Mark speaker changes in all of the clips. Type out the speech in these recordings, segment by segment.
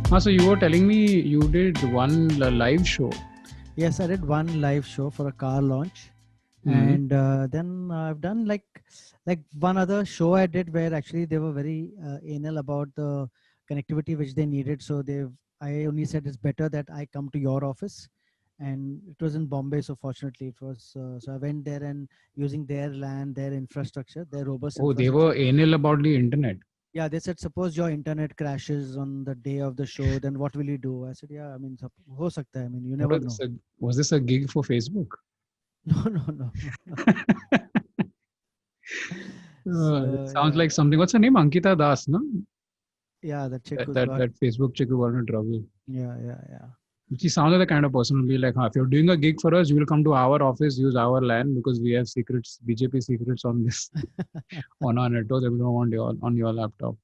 Speaker 1: So you were telling me you did one live show.
Speaker 2: Yes, I did one live show for a car launch,
Speaker 1: Hmm.
Speaker 2: and then I've done like one other show I did where actually they were very anal about the connectivity which they needed. So I only said it's better that I come to your office, and it was in Bombay. So fortunately, it was so I went there and using their land, their infrastructure, their robust
Speaker 1: Oh, they were
Speaker 2: infrastructure.
Speaker 1: anal about the internet.
Speaker 2: Yeah, they said, suppose your internet crashes on the day of the show, then what will you do? I said, yeah, I mean, ho sakta hai. I mean, you
Speaker 1: What
Speaker 2: never
Speaker 1: was this?
Speaker 2: know.
Speaker 1: Was this a gig for Facebook?
Speaker 2: No, no, no.
Speaker 1: It
Speaker 2: So
Speaker 1: sounds
Speaker 2: yeah,
Speaker 1: like something. What's her name? Ankita Das, no?
Speaker 2: yeah, the chick
Speaker 1: That
Speaker 2: who's
Speaker 1: that,
Speaker 2: got,
Speaker 1: that Facebook chick who got into trouble.
Speaker 2: yeah, yeah, yeah.
Speaker 1: She sounds like the kind of person who'll be like, if you're doing a gig for us, you will come to our office, use our land because we have secrets, BJP secrets on this, on our network that we don't want on your laptop.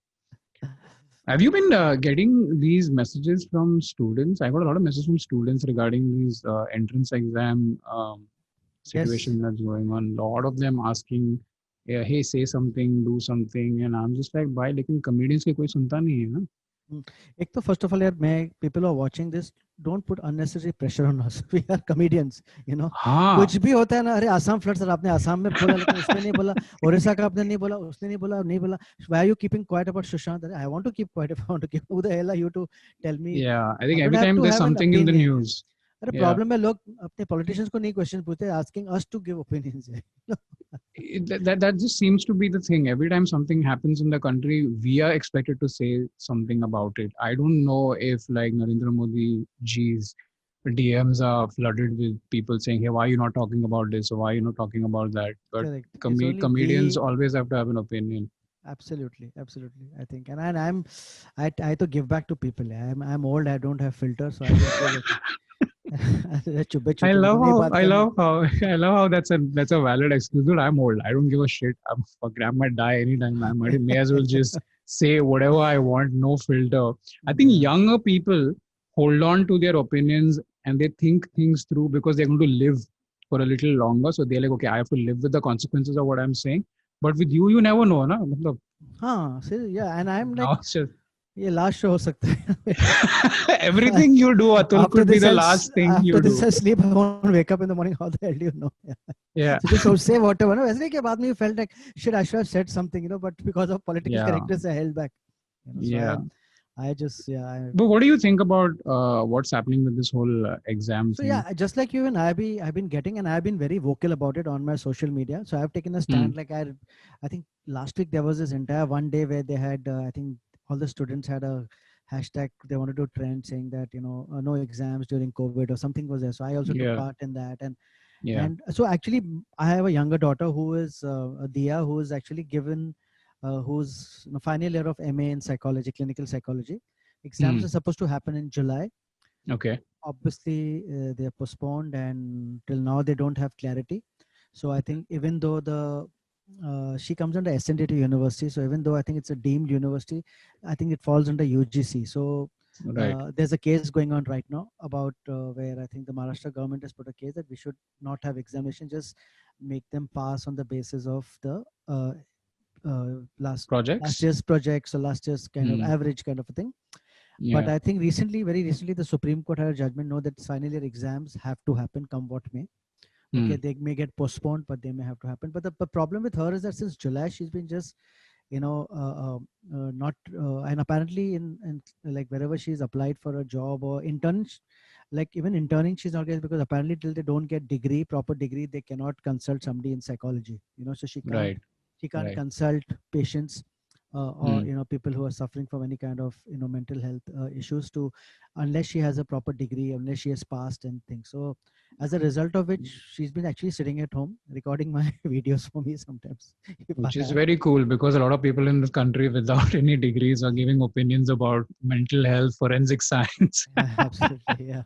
Speaker 1: Have you been getting these messages from students? I got a lot of messages from students regarding these entrance exam
Speaker 2: Yes.
Speaker 1: situation that's going on. A lot of them asking, yeah, hey, say something, do something, and I'm just like, why? लेकिन comedians के कोई सुनता नहीं है ना?
Speaker 2: Mm. एक तो first of all, यार, मैं people who are watching this, don't put unnecessary pressure on us. We are comedians, you know.
Speaker 1: हाँ,
Speaker 2: कुछ भी होता है ना, अरे आसाम फ्लड सर आपने आसाम में बोला लेकिन उसमें नहीं बोला, ओडिशा का आपने नहीं बोला, उसने नहीं बोला, नहीं बोला. Why are you keeping quiet about Sushant? अरे I want to keep quiet if I want to keep. Who the hell are you to tell me?
Speaker 1: yeah. I
Speaker 2: I
Speaker 1: think
Speaker 2: don't
Speaker 1: every
Speaker 2: have
Speaker 1: time
Speaker 2: to
Speaker 1: there's
Speaker 2: have an
Speaker 1: something in the
Speaker 2: opinion.
Speaker 1: news,
Speaker 2: अरे
Speaker 1: yeah.
Speaker 2: Problem है लोग अपने politicians को नहीं question पूछते, asking us to give opinions है.
Speaker 1: That just seems to be the thing. Every time something happens in the country, we are expected to say something about it. I don't know if like Narendra Modi ji's DMs are flooded with people saying, "Hey, why are you not talking about this? Or why are you not talking about that?" But
Speaker 2: Correct. It's only
Speaker 1: comedians
Speaker 2: we.
Speaker 1: always have to have an opinion.
Speaker 2: Absolutely, absolutely. I think, and I to give back to people. I'm old. I don't have filters, so I just say that. चुप्पे
Speaker 1: I
Speaker 2: चुके मेरे को
Speaker 1: love
Speaker 2: नहीं
Speaker 1: how
Speaker 2: बात
Speaker 1: I
Speaker 2: करनी.
Speaker 1: love how I love how that's a valid excuse. Dude, I'm old. I don't give a shit. I might die anytime. May as well just say whatever I want, no filter. I think
Speaker 2: Yeah.
Speaker 1: younger people hold on to their opinions and they think things through because they're going to live for a little longer. So they're like, okay, I have to live with the consequences of what I'm saying. But with you, you never know, na? मतलब,
Speaker 2: हाँ, see, yeah, and I'm
Speaker 1: now
Speaker 2: like,
Speaker 1: it's just
Speaker 2: ये last show हो सकता है.
Speaker 1: everything you do, Atul,
Speaker 2: After
Speaker 1: could be
Speaker 2: this,
Speaker 1: the last thing
Speaker 2: after
Speaker 1: you
Speaker 2: this
Speaker 1: do.
Speaker 2: I sleep. I won't wake up in the morning. How the hell do you know? Yeah.
Speaker 1: Yeah,
Speaker 2: So just say whatever. No, वैसे नहीं कि बाद में you felt like shit. I should have said something, you know, but because of political
Speaker 1: yeah,
Speaker 2: correctness, I held back. You know, so
Speaker 1: yeah.
Speaker 2: I just yeah.
Speaker 1: But what do you think about what's happening with this whole exam
Speaker 2: So
Speaker 1: thing?
Speaker 2: yeah, just like you and I've been getting, and I've been very vocal about it on my social media. So I've taken a
Speaker 1: Hmm.
Speaker 2: stand. Like I think last week there was this entire one day where they had, I think all the students had a hashtag they wanted to trend saying that no exams during COVID or something was there. So I also took
Speaker 1: Yeah,
Speaker 2: part in that,
Speaker 1: yeah.
Speaker 2: and so actually I have a younger daughter who is Dia, who is actually given, who's in the final year of MA in psychology, clinical psychology. Exams
Speaker 1: Hmm.
Speaker 2: are supposed to happen in July.
Speaker 1: Okay.
Speaker 2: Obviously they are postponed, and till now they don't have clarity. So I think even though the she comes under SNDT university, so even though I think it's a deemed university, I think it falls under UGC. So
Speaker 1: Right.
Speaker 2: there's a case going on right now about where I think the Maharashtra government has put a case that we should not have examination, just make them pass on the basis of the last
Speaker 1: Projects.
Speaker 2: year's projects or last year's kind of
Speaker 1: Hmm.
Speaker 2: average kind of a thing. But
Speaker 1: Yeah.
Speaker 2: I think very recently, the Supreme Court had a judgment no that final year exams have to happen come what may. Okay,
Speaker 1: Hmm.
Speaker 2: they may get postponed, but they may have to happen. But the problem with her is that since July, she's been just not and apparently in like wherever she's applied for a job or intern, like even interning she's not getting, because apparently till they don't get proper degree, they cannot consult somebody in psychology, so
Speaker 1: Right.
Speaker 2: she can't
Speaker 1: Right.
Speaker 2: consult patients, or
Speaker 1: Hmm.
Speaker 2: people who are suffering from any kind of mental health issues, to unless she has a proper degree, unless she has passed and things. So as a result of which, she's been actually sitting at home recording my videos for me sometimes if I
Speaker 1: Which is
Speaker 2: have.
Speaker 1: very cool because a lot of people in this country without any degrees are giving opinions about mental health, forensic science.
Speaker 2: Absolutely, yeah.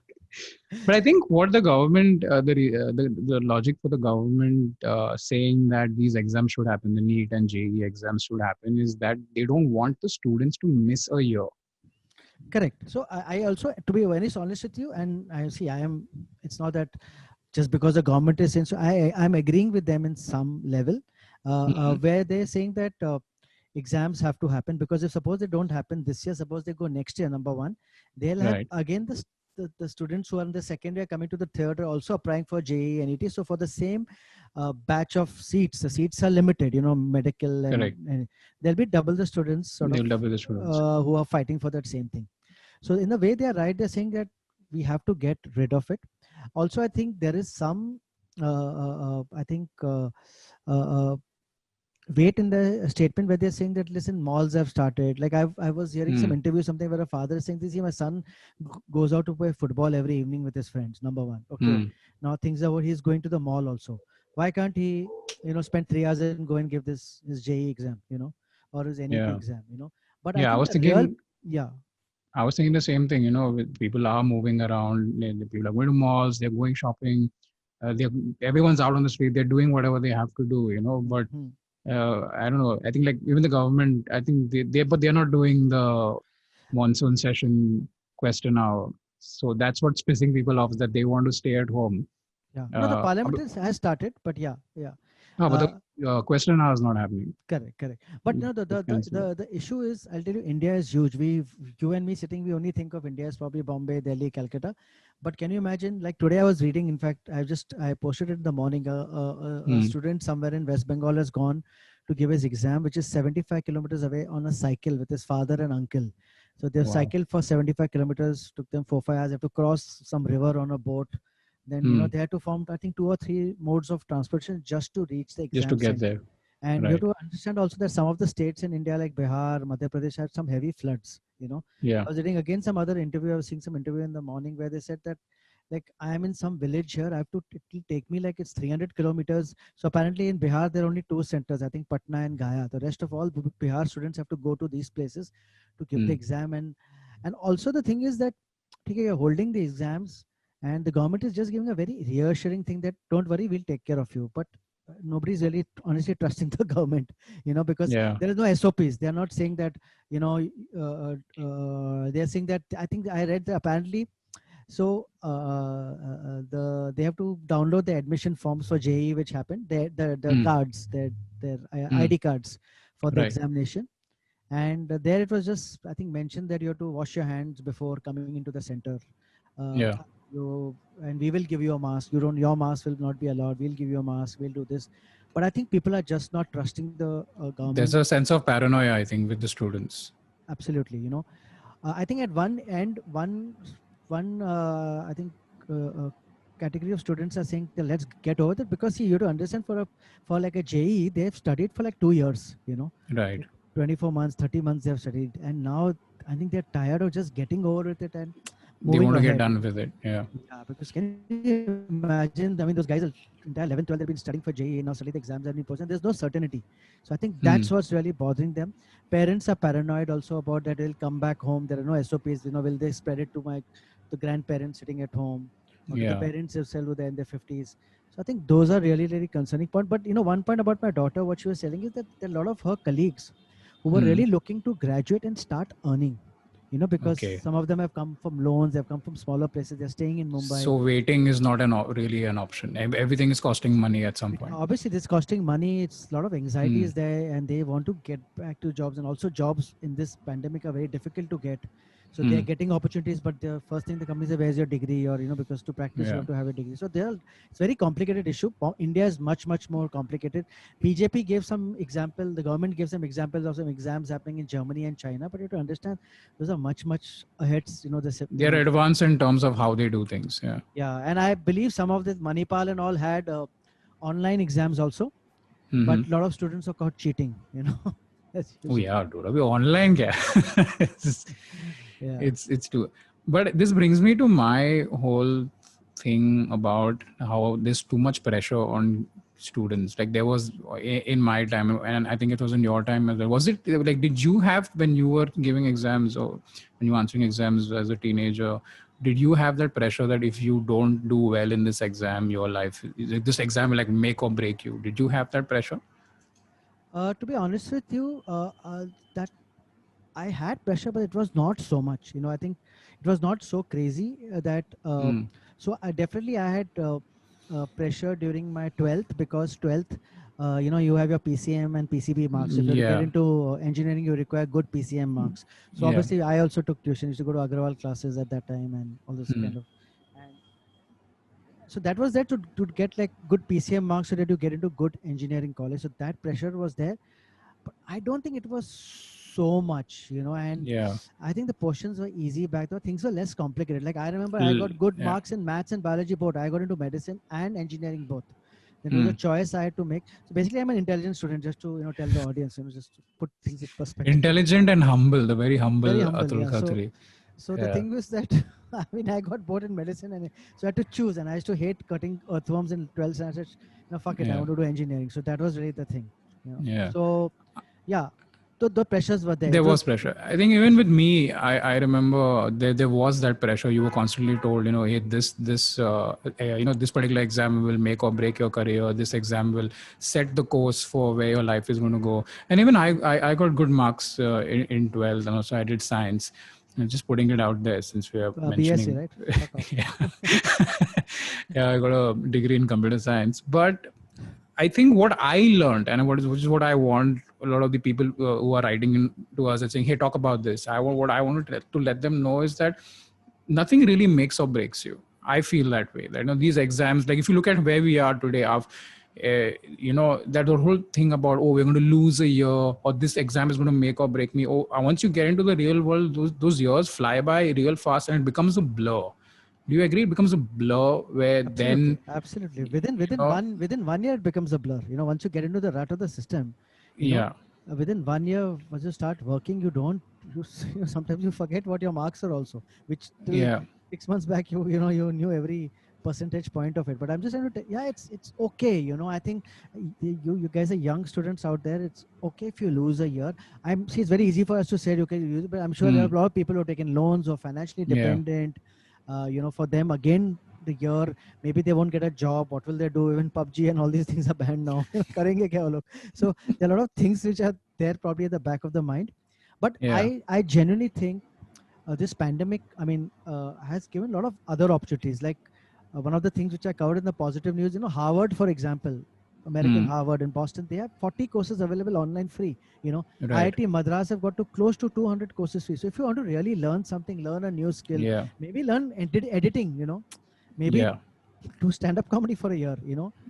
Speaker 1: But I think what the government, the logic for the government saying that these exams should happen, the NEET and JEE exams should happen, is that they don't want the students to miss a year.
Speaker 2: Correct. So I also, to be very honest with you, and I see I am. It's not that just because the government is saying so. I'm agreeing with them in some level,
Speaker 1: Mhm.
Speaker 2: where they're saying that exams have to happen, because if suppose they don't happen this year, suppose they go next year. Number one, They'll have
Speaker 1: Right.
Speaker 2: again the students who are in the second year coming to the third are also applying for JEE and ET. So for the same batch of seats, the seats are limited, medical,
Speaker 1: Correct.
Speaker 2: and there'll be double the students sort
Speaker 1: They
Speaker 2: of
Speaker 1: will double the students.
Speaker 2: who are fighting for that same thing. So in a way, they are right. They're saying that we have to get rid of it. Also, I think there is some, I think, uh, weight in the statement where they're saying that listen, malls have started. Like I was hearing some
Speaker 1: Hmm.
Speaker 2: interview, something where a father is saying this: "See, my son goes out to play football every evening with his friends. Number one, okay.
Speaker 1: Hmm.
Speaker 2: Now things are he's going to the mall also. Why can't he, spend 3 hours and go and give this his JE exam, or his NET
Speaker 1: Yeah.
Speaker 2: exam, But I
Speaker 1: Yeah. I
Speaker 2: think
Speaker 1: was
Speaker 2: the real,
Speaker 1: thinking.
Speaker 2: yeah,
Speaker 1: I was thinking the same thing. With people are moving around. The people are going to malls. They're going shopping. They're Everyone's out on the street. They're doing whatever they have to do. But
Speaker 2: hmm,
Speaker 1: I don't know. I think like even the government. I think but they're not doing the monsoon session question hour. So that's what's pissing people off, is that they want to stay at home.
Speaker 2: yeah. No, the
Speaker 1: Uh,
Speaker 2: parliament has started, but yeah, yeah.
Speaker 1: no, but
Speaker 2: Uh,
Speaker 1: the question hour is not happening.
Speaker 2: Correct, correct. But no,
Speaker 1: It's cancelled.
Speaker 2: the issue is, I'll tell you, India is huge. You and me sitting, we only think of India as probably Bombay, Delhi, Calcutta. But can you imagine? Like today, I was reading. In fact, I posted it in the morning. A
Speaker 1: Hmm.
Speaker 2: student somewhere in West Bengal has gone to give his exam, which is 75 kilometers away on a cycle with his father and uncle. So they've
Speaker 1: Wow.
Speaker 2: cycled for 75 kilometers. Took them 4 5 hours. They have to cross some river on a boat. Then
Speaker 1: Hmm.
Speaker 2: they had to form, I think, two or three modes of transportation just to reach the
Speaker 1: Just to
Speaker 2: exam
Speaker 1: get
Speaker 2: center.
Speaker 1: there.
Speaker 2: And you have
Speaker 1: Right.
Speaker 2: to understand also that some of the states in India, like Bihar, Madhya Pradesh, had some heavy floods.
Speaker 1: Yeah.
Speaker 2: I was reading again some other interview. I was seeing some interview in the morning where they said that, like, I am in some village here. It will take me like it's 300 kilometers. So apparently in Bihar, there are only two centers, I think Patna and Gaya. The rest of all Bihar students have to go to these places to give the
Speaker 1: Hmm.
Speaker 2: exam. And also the thing is that, okay, you're holding the exams and the government is just giving a very reassuring thing that don't worry, we'll take care of you. But nobody's really honestly trusting the government, because
Speaker 1: Yeah.
Speaker 2: there is no SOPs. They're not saying that, they're saying that, I think I read that apparently, so they have to download the admission forms for JE, which happened. The
Speaker 1: Hmm.
Speaker 2: cards, their
Speaker 1: Hmm.
Speaker 2: ID cards for the
Speaker 1: Right.
Speaker 2: examination, and there it was just, I think, mentioned that you have to wash your hands before coming into the center. Uh,
Speaker 1: Yeah.
Speaker 2: and we will give you a mask. Your mask will not be allowed. We'll give you a mask. We'll do this. But I think people are just not trusting the
Speaker 1: There's
Speaker 2: government.
Speaker 1: a sense of paranoia, I think, with the students.
Speaker 2: Absolutely, I think at one end, one I think category of students are saying that let's get over that, because see, you have to understand, for like a JE, they've studied for like 2 years,
Speaker 1: Right.
Speaker 2: 24 months, 30 months they've studied, and now I think they're tired of just getting over with it and
Speaker 1: They
Speaker 2: moving
Speaker 1: want to get
Speaker 2: ahead.
Speaker 1: done with it. Yeah.
Speaker 2: Yeah, because can you imagine? I mean, those guys are entire 11th, 12th, they've been studying for JEE, now suddenly the exams have been posted. There's no certainty. So I think
Speaker 1: Hmm.
Speaker 2: that's what's really bothering them. Parents are paranoid also about that they'll come back home. There are no SOPs. Will they spread it to the grandparents sitting at home, or to the
Speaker 1: Yeah.
Speaker 2: parents themselves who are in their 50s? So I think those are really, really concerning point. But one point about my daughter, what she was telling is that there are a lot of her colleagues who were
Speaker 1: Hmm.
Speaker 2: really looking to graduate and start earning, because
Speaker 1: Okay.
Speaker 2: some of them have come from loans, they've come from smaller places, they're staying in Mumbai.
Speaker 1: So waiting is not really an option. Everything is costing money at some point.
Speaker 2: Obviously, this costing money. It's a lot of anxiety
Speaker 1: Hmm.
Speaker 2: is there, and they want to get back to jobs. And also, jobs in this pandemic are very difficult to get. So they're
Speaker 1: Hmm.
Speaker 2: getting opportunities, but the first thing the company says, "Where's your degree?" Or because to practice you
Speaker 1: Yeah.
Speaker 2: have to have a degree. So it's very complicated issue. India is much much more complicated. BJP gave some example. The government gave some examples of some exams happening in Germany and China, but you have to understand those are much much ahead.
Speaker 1: They're advanced in terms of how they do things. Yeah.
Speaker 2: Yeah, and I believe some of the Manipal and all had online exams also,
Speaker 1: Hmm.
Speaker 2: but a lot of students are caught cheating. That's
Speaker 1: Oh
Speaker 2: usually.
Speaker 1: yeah, dude. Abhi online kya? it's,
Speaker 2: Yeah.
Speaker 1: it's too. But this brings me to my whole thing about how there's too much pressure on students. Like there was in my time, and I think it was in your time as well. Was it like, did you have, when you were giving exams or when you were answering exams as a teenager, did you have that pressure that if you don't do well in this exam, your life, this exam will like make or break you? Did you have that pressure?
Speaker 2: To be honest with you, that I had pressure, but it was not so much. I think it was not so crazy that.
Speaker 1: Hmm.
Speaker 2: So I definitely I had. pressure during my 12th, because 12th, you have your PCM and PCB marks. If you have to get
Speaker 1: Yeah.
Speaker 2: into engineering, you require good PCM marks. So
Speaker 1: Yeah.
Speaker 2: obviously, I also took tuition. Used to go to Agrawal classes at that time and all this
Speaker 1: Hmm.
Speaker 2: kind of. And so that was there to get like good PCM marks so that you get into good engineering college. So that pressure was there, but I don't think it was so much, and
Speaker 1: Yeah.
Speaker 2: I think the questions were easy back then. Things were less complicated. Like I remember I got good
Speaker 1: Yeah.
Speaker 2: marks in maths and biology both. I got into medicine and engineering both. Then it was
Speaker 1: Hmm.
Speaker 2: a choice I had to make. So basically I'm an intelligent student, just to tell the audience, just to put things in perspective.
Speaker 1: Intelligent and humble, the very
Speaker 2: Very
Speaker 1: humble
Speaker 2: humble,
Speaker 1: Atul
Speaker 2: yeah. So
Speaker 1: Khatri.
Speaker 2: so the
Speaker 1: Yeah.
Speaker 2: thing was that I mean I got bored in medicine, and so I had to choose, and I used to hate cutting earthworms in 12th, and I said, no, fuck it, I
Speaker 1: Yeah.
Speaker 2: want to do engineering. So that was really the thing.
Speaker 1: Yeah.
Speaker 2: So yeah, the pressures were there.
Speaker 1: There
Speaker 2: It
Speaker 1: was
Speaker 2: was
Speaker 1: pressure. I think even with me, I remember there was that pressure. You were constantly told, hey, this particular exam will make or break your career. This exam will set the course for where your life is going to go. And even I got good marks in 12th, and also I did science. And just putting it out there since we are
Speaker 2: BSc,
Speaker 1: mentioning,
Speaker 2: right? Fuck off.
Speaker 1: yeah, yeah, I got a degree in computer science, but I think what I learned, and which is what I want a lot of the people who are writing in to us and saying, "Hey, talk about this." What I want to let them know is that nothing really makes or breaks you. I feel that way. That, these exams, like if you look at where we are today, that the whole thing about, oh, we're going to lose a year, or this exam is going to make or break me. Oh, once you get into the real world, those years fly by real fast, and it becomes a blur. Do you agree? It becomes a blur where then,
Speaker 2: Absolutely, absolutely.
Speaker 1: you know,
Speaker 2: Within 1 year, it becomes a blur. Once you get into the rut of the system, you know,
Speaker 1: yeah,
Speaker 2: within 1 year, once you start working, you don't. Sometimes you forget what your marks are also, which till
Speaker 1: yeah.
Speaker 2: 6 months back you knew every percentage point of it. But I'm just trying to yeah, it's okay. I think you guys are young students out there. It's okay if you lose a year. See, it's very easy for us to say okay, you use it, but I'm sure there are
Speaker 1: Hmm.
Speaker 2: a lot of people who are taking loans or financially
Speaker 1: Yeah.
Speaker 2: dependent. For them again, the year, maybe they won't get a job. What will they do? Even PUBG and all these things are banned now. करेंगे क्या वो लोग? So there are a lot of things which are there probably at the back of the mind. But
Speaker 1: Yeah.
Speaker 2: I genuinely think this pandemic, I mean, has given a lot of other opportunities. Like one of the things which I covered in the positive news, Harvard, for example, American
Speaker 1: Hmm.
Speaker 2: Harvard in Boston, they have 40 courses available online free.
Speaker 1: Right.
Speaker 2: IIT Madras have got to close to 200 courses free. So if you want to really learn something, learn a new skill,
Speaker 1: Yeah.
Speaker 2: maybe learn editing, maybe
Speaker 1: Yeah.
Speaker 2: do stand-up comedy for a year.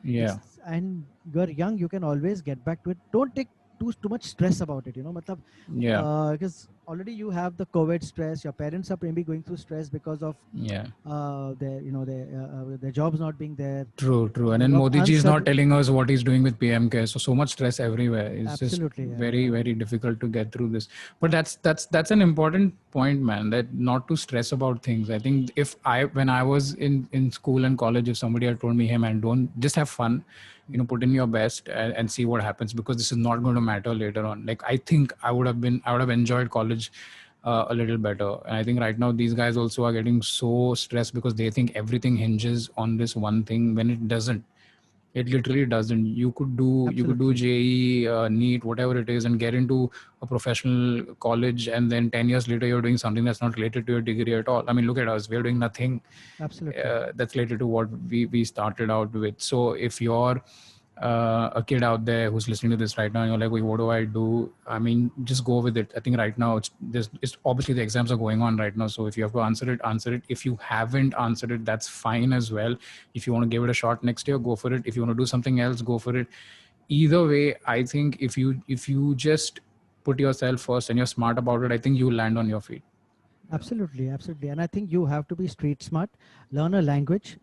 Speaker 1: Yeah.
Speaker 2: And you're young, you can always get back to it. Don't take too much stress about it. Matlab,
Speaker 1: Yeah.
Speaker 2: because already you have the COVID stress. Your parents are maybe going through stress because of
Speaker 1: Yeah.
Speaker 2: their jobs not being there.
Speaker 1: True, true. And
Speaker 2: There's
Speaker 1: then
Speaker 2: a lot of
Speaker 1: Modi ji is not
Speaker 2: uncertain.
Speaker 1: telling us what he's doing with PMK. So much stress everywhere. It's just
Speaker 2: Absolutely, yeah,
Speaker 1: very,
Speaker 2: yeah.
Speaker 1: very difficult to get through this. But that's an important point, man. That not to stress about things. I think when I was in school and college, if somebody had told me, "Hey, man, don't just have fun, put in your best and see what happens, because this is not going to matter later on." Like I think I would have enjoyed college a little better. And I think right now these guys also are getting so stressed because they think everything hinges on this one thing when it doesn't. It literally doesn't. You could do
Speaker 2: Absolutely,
Speaker 1: JE, NEET, whatever it is, and get into a professional college, and then 10 years later you're doing something that's not related to your degree at all. I mean, look at us. We're doing nothing
Speaker 2: absolutely,
Speaker 1: that's related to what we started out with. So if you're a kid out there who's listening to this right now and you're like, wait, what do I do? I mean, just go with it. I think right now it's obviously the exams are going on right now, so if you have to answer it. If you haven't answered it, that's fine as well. If you want to give it a shot next year, go for it. If you want to do something else, go for it. Either way, I think if you just put yourself first and you're smart about it, I think you land on your feet.
Speaker 2: absolutely, absolutely. And I think you have to be street smart. Learn a language.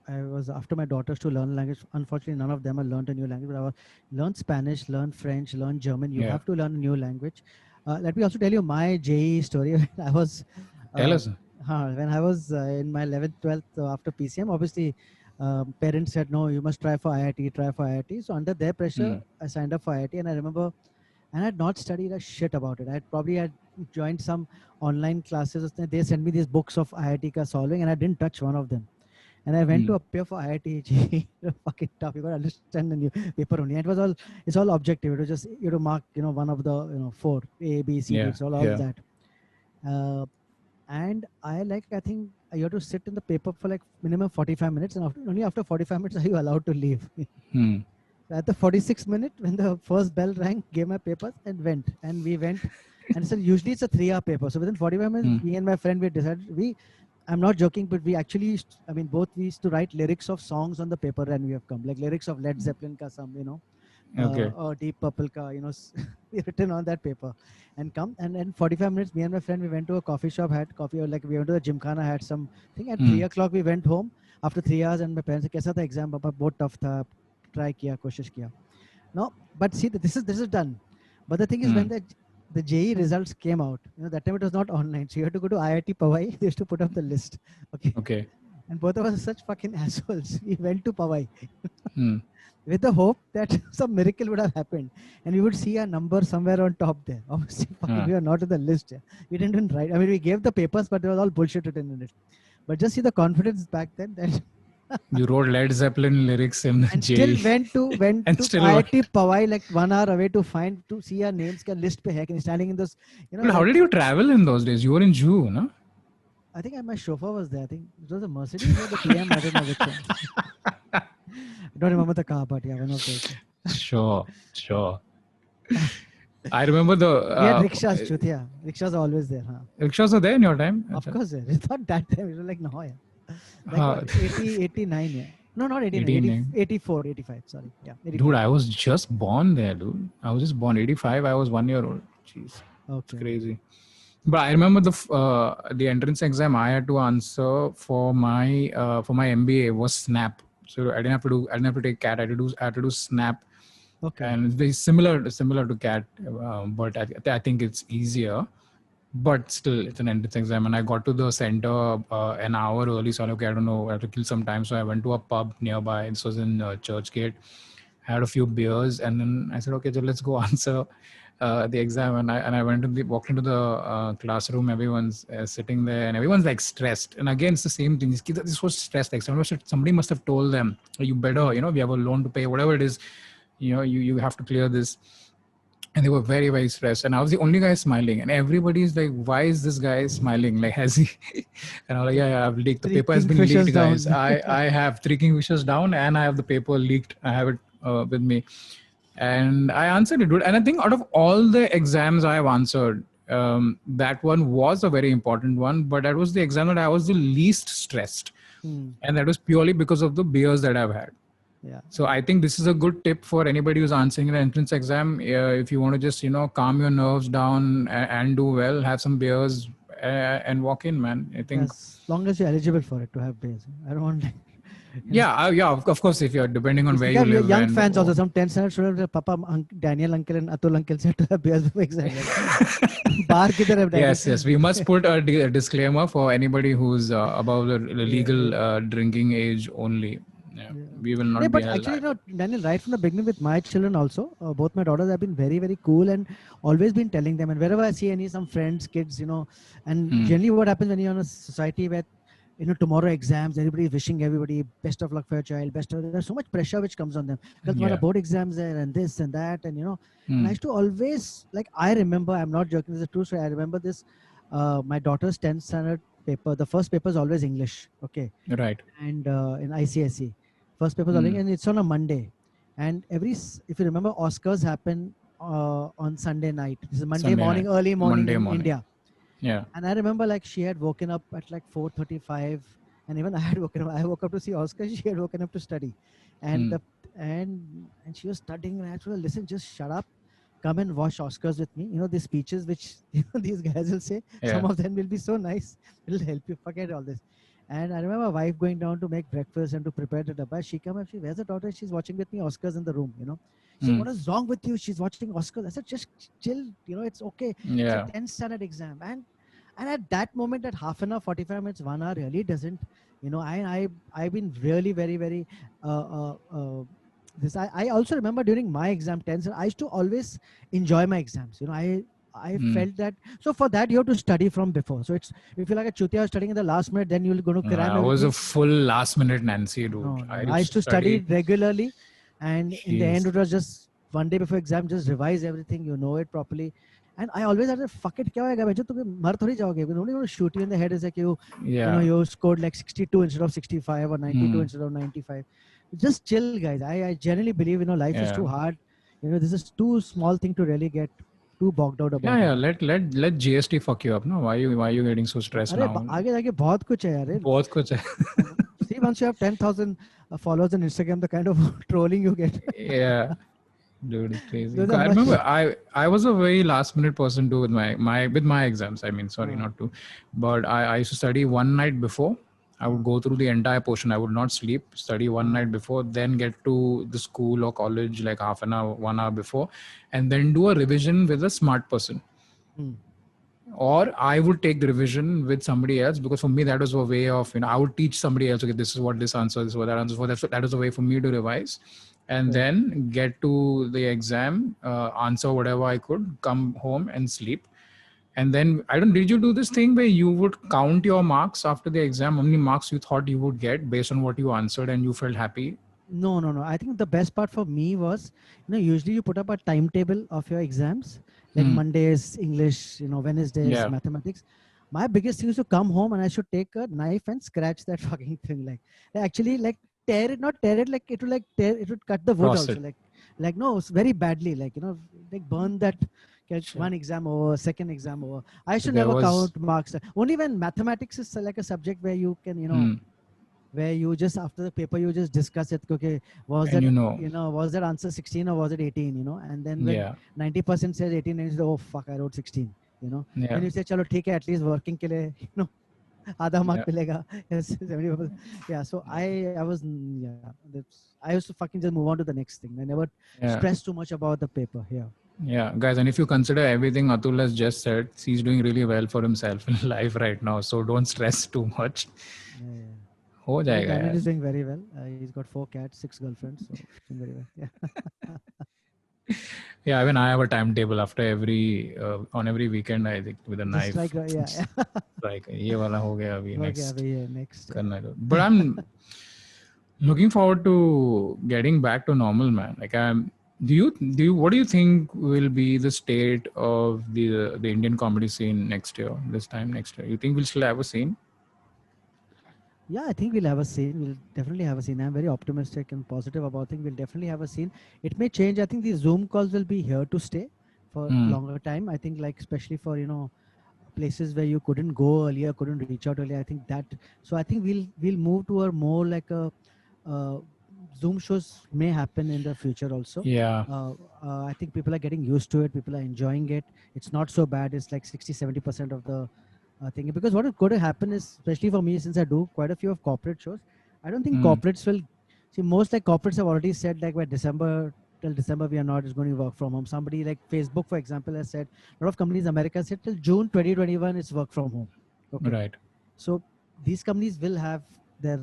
Speaker 2: I was after my daughters to learn a language. Unfortunately, none of them have learned a new language. But I was learn Spanish, learn French, learn German. You
Speaker 1: Yeah.
Speaker 2: have to learn a new language. Let me also tell you my JE story. I was
Speaker 1: Tell
Speaker 2: uh,
Speaker 1: us.
Speaker 2: when I was in my 11th, 12th after PCM. Obviously, parents said no, you must try for IIT, try for IIT. So under their pressure,
Speaker 1: Hmm.
Speaker 2: I signed up for IIT, and I remember, and I had not studied a shit about it. I probably had joined some online classes. They sent me these books of IIT ka solving, and I didn't touch one of them. And I went
Speaker 1: Hmm.
Speaker 2: to appear for IIT. Fucking tough. You got to understand the new paper only. And it's all objective. It was just you to mark, one of the four A, B, C, D.
Speaker 1: Yeah.
Speaker 2: It's all
Speaker 1: Yeah.
Speaker 2: that. Uh, And I think you have to sit in the paper for like minimum 45 minutes, and only after 45 minutes are you allowed to leave.
Speaker 1: Hmm.
Speaker 2: At the 46th minute, when the first bell rang, gave my papers and went. And we went. And so usually it's a 3-hour paper. So within 45 minutes, me and my friend, we decided, I'm not joking, but we actually both we used to write lyrics of songs on the paper and we have come. Like lyrics of Led Zeppelin ka some,
Speaker 1: Okay.
Speaker 2: or Deep Purple ka, we written on that paper. And come, and in 45 minutes, me and my friend, we went to a coffee shop, had coffee, or like we went to the Gymkhana, had some thing. At 3 o'clock, we went home after 3 hours, and my parents said, "Kaisa tha exam, papa? Bahut tough tha. Try kiya, koshish kiya." No, but see, this is done. But the thing is, when the JEE results came out, that time it was not online, so you had to go to IIT Powai. They used to put up the list.
Speaker 1: Okay.
Speaker 2: And both of us are such fucking assholes. We went to Powai.
Speaker 1: Hmm.
Speaker 2: With the hope that some miracle would have happened and we would see a number somewhere on top there. Obviously, we are not in the list. We didn't even write. We gave the papers, but there was all bullshit written in it. But just see the confidence back then that
Speaker 1: you wrote Led Zeppelin lyrics in
Speaker 2: and
Speaker 1: JEE.
Speaker 2: still went to IIT Powai like 1 hour away to see our names ka list pe hai, standing in those.
Speaker 1: Well, how did you travel in those days? You were in Juhu, no?
Speaker 2: I think my chauffeur was there. I think it was a Mercedes or the PM. I don't know which one. I don't remember the car, but yeah, one of those.
Speaker 1: Sure. I remember the...
Speaker 2: yeah, rickshaws, Chutia. Rickshaws are always there. Huh?
Speaker 1: Rickshaws are there in your time?
Speaker 2: Of course, it's not that time. It was like, no, yeah. Like 80, 89, yeah. No, not 89, 84, 85, sorry. Yeah, 85.
Speaker 1: Dude, I was just born there, dude. I was just born 85. I was 1 year old. Jeez. Okay. It's crazy. But I remember the entrance exam I had to answer for my MBA was SNAP. So I didn't have to take CAT. I had to do SNAP.
Speaker 2: Okay.
Speaker 1: And it's very similar to CAT, but I think it's easier. But still, it's an entrance exam, and I got to the center an hour early. So I don't know, I have to kill some time. So I went to a pub nearby. This was in Churchgate. I had a few beers, and then I said, okay, so let's go answer the exam. And I walked into the classroom. Everyone's sitting there, and everyone's like stressed. And again, it's the same thing. This was stressed. Like somebody must have told them, you better, we have a loan to pay, whatever it is. You have to clear this. And they were very, very stressed. And I was the only guy smiling. And everybody's like, why is this guy smiling? Like, has he? And I was like, yeah, I've leaked. The paper has been leaked, guys. I have 3 kingfishers down and I have the paper leaked. I have it with me. And I answered it, dude. And I think out of all the exams I have answered, that one was a very important one. But that was the exam that I was the least stressed. And that was purely because of the beers that I've had.
Speaker 2: Yeah.
Speaker 1: So I think this is a good tip for anybody who's answering an entrance exam. If you want to just, calm your nerves down and do well, have some beers and walk in, man. I think
Speaker 2: as long as you're eligible for it to have beers. I don't want.
Speaker 1: Yeah, of course, if you're depending on where you live.
Speaker 2: Young fans also, some 10 standard students, Papa, Daniel uncle and Atul uncle said to have beers before exam.
Speaker 1: Yes. We must put a disclaimer for anybody who's above the legal drinking age only. Yeah. We will not be
Speaker 2: but actually, Daniel, right from the beginning with my children also, both my daughters have been very, very cool and always been telling them. And wherever I see some friends, kids, and generally what happens when you're in a society where, tomorrow exams, everybody is wishing everybody best of luck for your child, there's so much pressure which comes on them. Because board exams there and this and that, and and I used to always, I remember, I'm not joking, this is a true story. I remember this, my daughter's 10th standard paper, the first paper is always English. Okay.
Speaker 1: Right.
Speaker 2: And in ICSE. First paper is and it's on a Monday. And if you remember, Oscars happen on Sunday night. This is Monday morning, early morning in India.
Speaker 1: Yeah.
Speaker 2: And I remember she had woken up at 4:35, and even I had woken up. I woke up to see Oscars. She had woken up to study, and and she was studying. And I told her, listen, just shut up. Come and watch Oscars with me. The speeches which these guys will say. Yeah. Some of them will be so nice. It'll help you forget all this. And I remember my wife going down to make breakfast and to prepare the dabba. She came up, where's the daughter? She's watching with me Oscars in the room, She said, what is wrong with you? She's watching Oscars. I said, just chill, it's okay.
Speaker 1: Yeah.
Speaker 2: It's a 10th standard exam. And at that moment, at half an hour, 45 minutes, 1 hour really doesn't, I've been really very, very, I also remember during my exam 10th, I used to always enjoy my exams. I felt that. So for that, you have to study from before. So it's, if you're like a chutia studying in the last minute, then you're going to cram.
Speaker 1: I was a full last minute Nancy, dude.
Speaker 2: No. I used to study regularly. And in the end, it was just one day before exam, just revise everything. You know it properly. And I always had to fuck it, क्या होएगा बच्चों, तुम मर थोड़ी जाओगे, nobody going to shoot you in the head is like you know,
Speaker 1: Yeah.
Speaker 2: you scored like 62 instead of 65 or 92
Speaker 1: Hmm.
Speaker 2: instead of 95. Just chill, guys. I genuinely believe, you know, life is
Speaker 1: Yeah.
Speaker 2: too hard. You know, this is too small thing to really get too bogged out about
Speaker 1: Yeah.
Speaker 2: it.
Speaker 1: Let GST fuck you up. No, why you getting so stressed
Speaker 2: अरे
Speaker 1: now?
Speaker 2: आगे जाके बहुत कुछ है यार.
Speaker 1: बहुत कुछ है.
Speaker 2: See, once you have 10,000 followers on Instagram, the kind of trolling you get.
Speaker 1: Yeah. Dude, it's crazy.
Speaker 2: Those are
Speaker 1: I
Speaker 2: much.
Speaker 1: remember I was a very last minute person too with my exams. I mean, sorry, not to, but I used to study one night before. I would go through the entire portion. I would not sleep, study one night before, then get to the school or college like half an hour, 1 hour before, and then do a revision with a smart person. Or I would take the revision with somebody else, because for me that was a way of, I would teach somebody else, okay, this is what this answer, this is what that answer for. That was a way for me to revise, and then get to the exam, answer whatever I could, come home and sleep. And then did you do this thing where you would count your marks after the exam, how many marks you thought you would get based on what you answered, and you felt happy?
Speaker 2: No. I think the best part for me was, usually you put up a timetable of your exams, like Mondays, English, Wednesdays, mathematics. My biggest thing is to come home and I should take a knife and scratch that fucking thing. Like actually, like tear it, not tear it, like it would it would cut the wood
Speaker 1: Cross
Speaker 2: also.
Speaker 1: it.
Speaker 2: Like no, it's very badly. Like, like burn that. Get one exam over, second exam over. I should never count marks. Only when mathematics is like a subject where you can, where you just after the paper you just discuss it. Okay, was that was that answer 16 or was it 18? And then when 90% says 18, and you say, oh fuck, I wrote 16. Then you say, chalo theek hai, at least working ke liye, आधा mark मिलेगा. Yes, 70%. Yeah, so I was I used to fucking just move on to the next thing. I never stress too much about the paper.
Speaker 1: Yeah, guys, and if you consider everything Atul has just said, he's doing really well for himself in life right now. So don't stress too much. हो जाएगा यार.
Speaker 2: He's doing very well. He's got 4 cats, 6 girlfriends, so doing very well.
Speaker 1: Yeah, even I have a timetable after on every weekend, I think, with a knife.
Speaker 2: Just like,
Speaker 1: Like ये वाला हो गया अभी
Speaker 2: next.
Speaker 1: करना है. But I'm looking forward to getting back to normal, man. Like what do you think will be the state of the Indian comedy scene next year? You think we'll still have a scene?
Speaker 2: Yeah, I think we'll have a scene. We'll definitely have a scene. I'm very optimistic and positive about it. We'll definitely have a scene. It may change. I think these Zoom calls will be here to stay for a longer time. I think, like, especially for, places where you couldn't go earlier, couldn't reach out earlier. I think that, so I think we'll move to a more like a Zoom shows may happen in the future also.
Speaker 1: Yeah.
Speaker 2: I think people are getting used to it. People are enjoying it. It's not so bad. It's like 60-70% of the thing, because what is going to happen is, especially for me, since I do quite a few of corporate shows, I don't think corporates will see. Most like corporates have already said, like, by till December we are not is going to work from home. Somebody like Facebook, for example, has said, a lot of companies in America said till June 2021 it's work from home. Okay.
Speaker 1: Right.
Speaker 2: So these companies will have their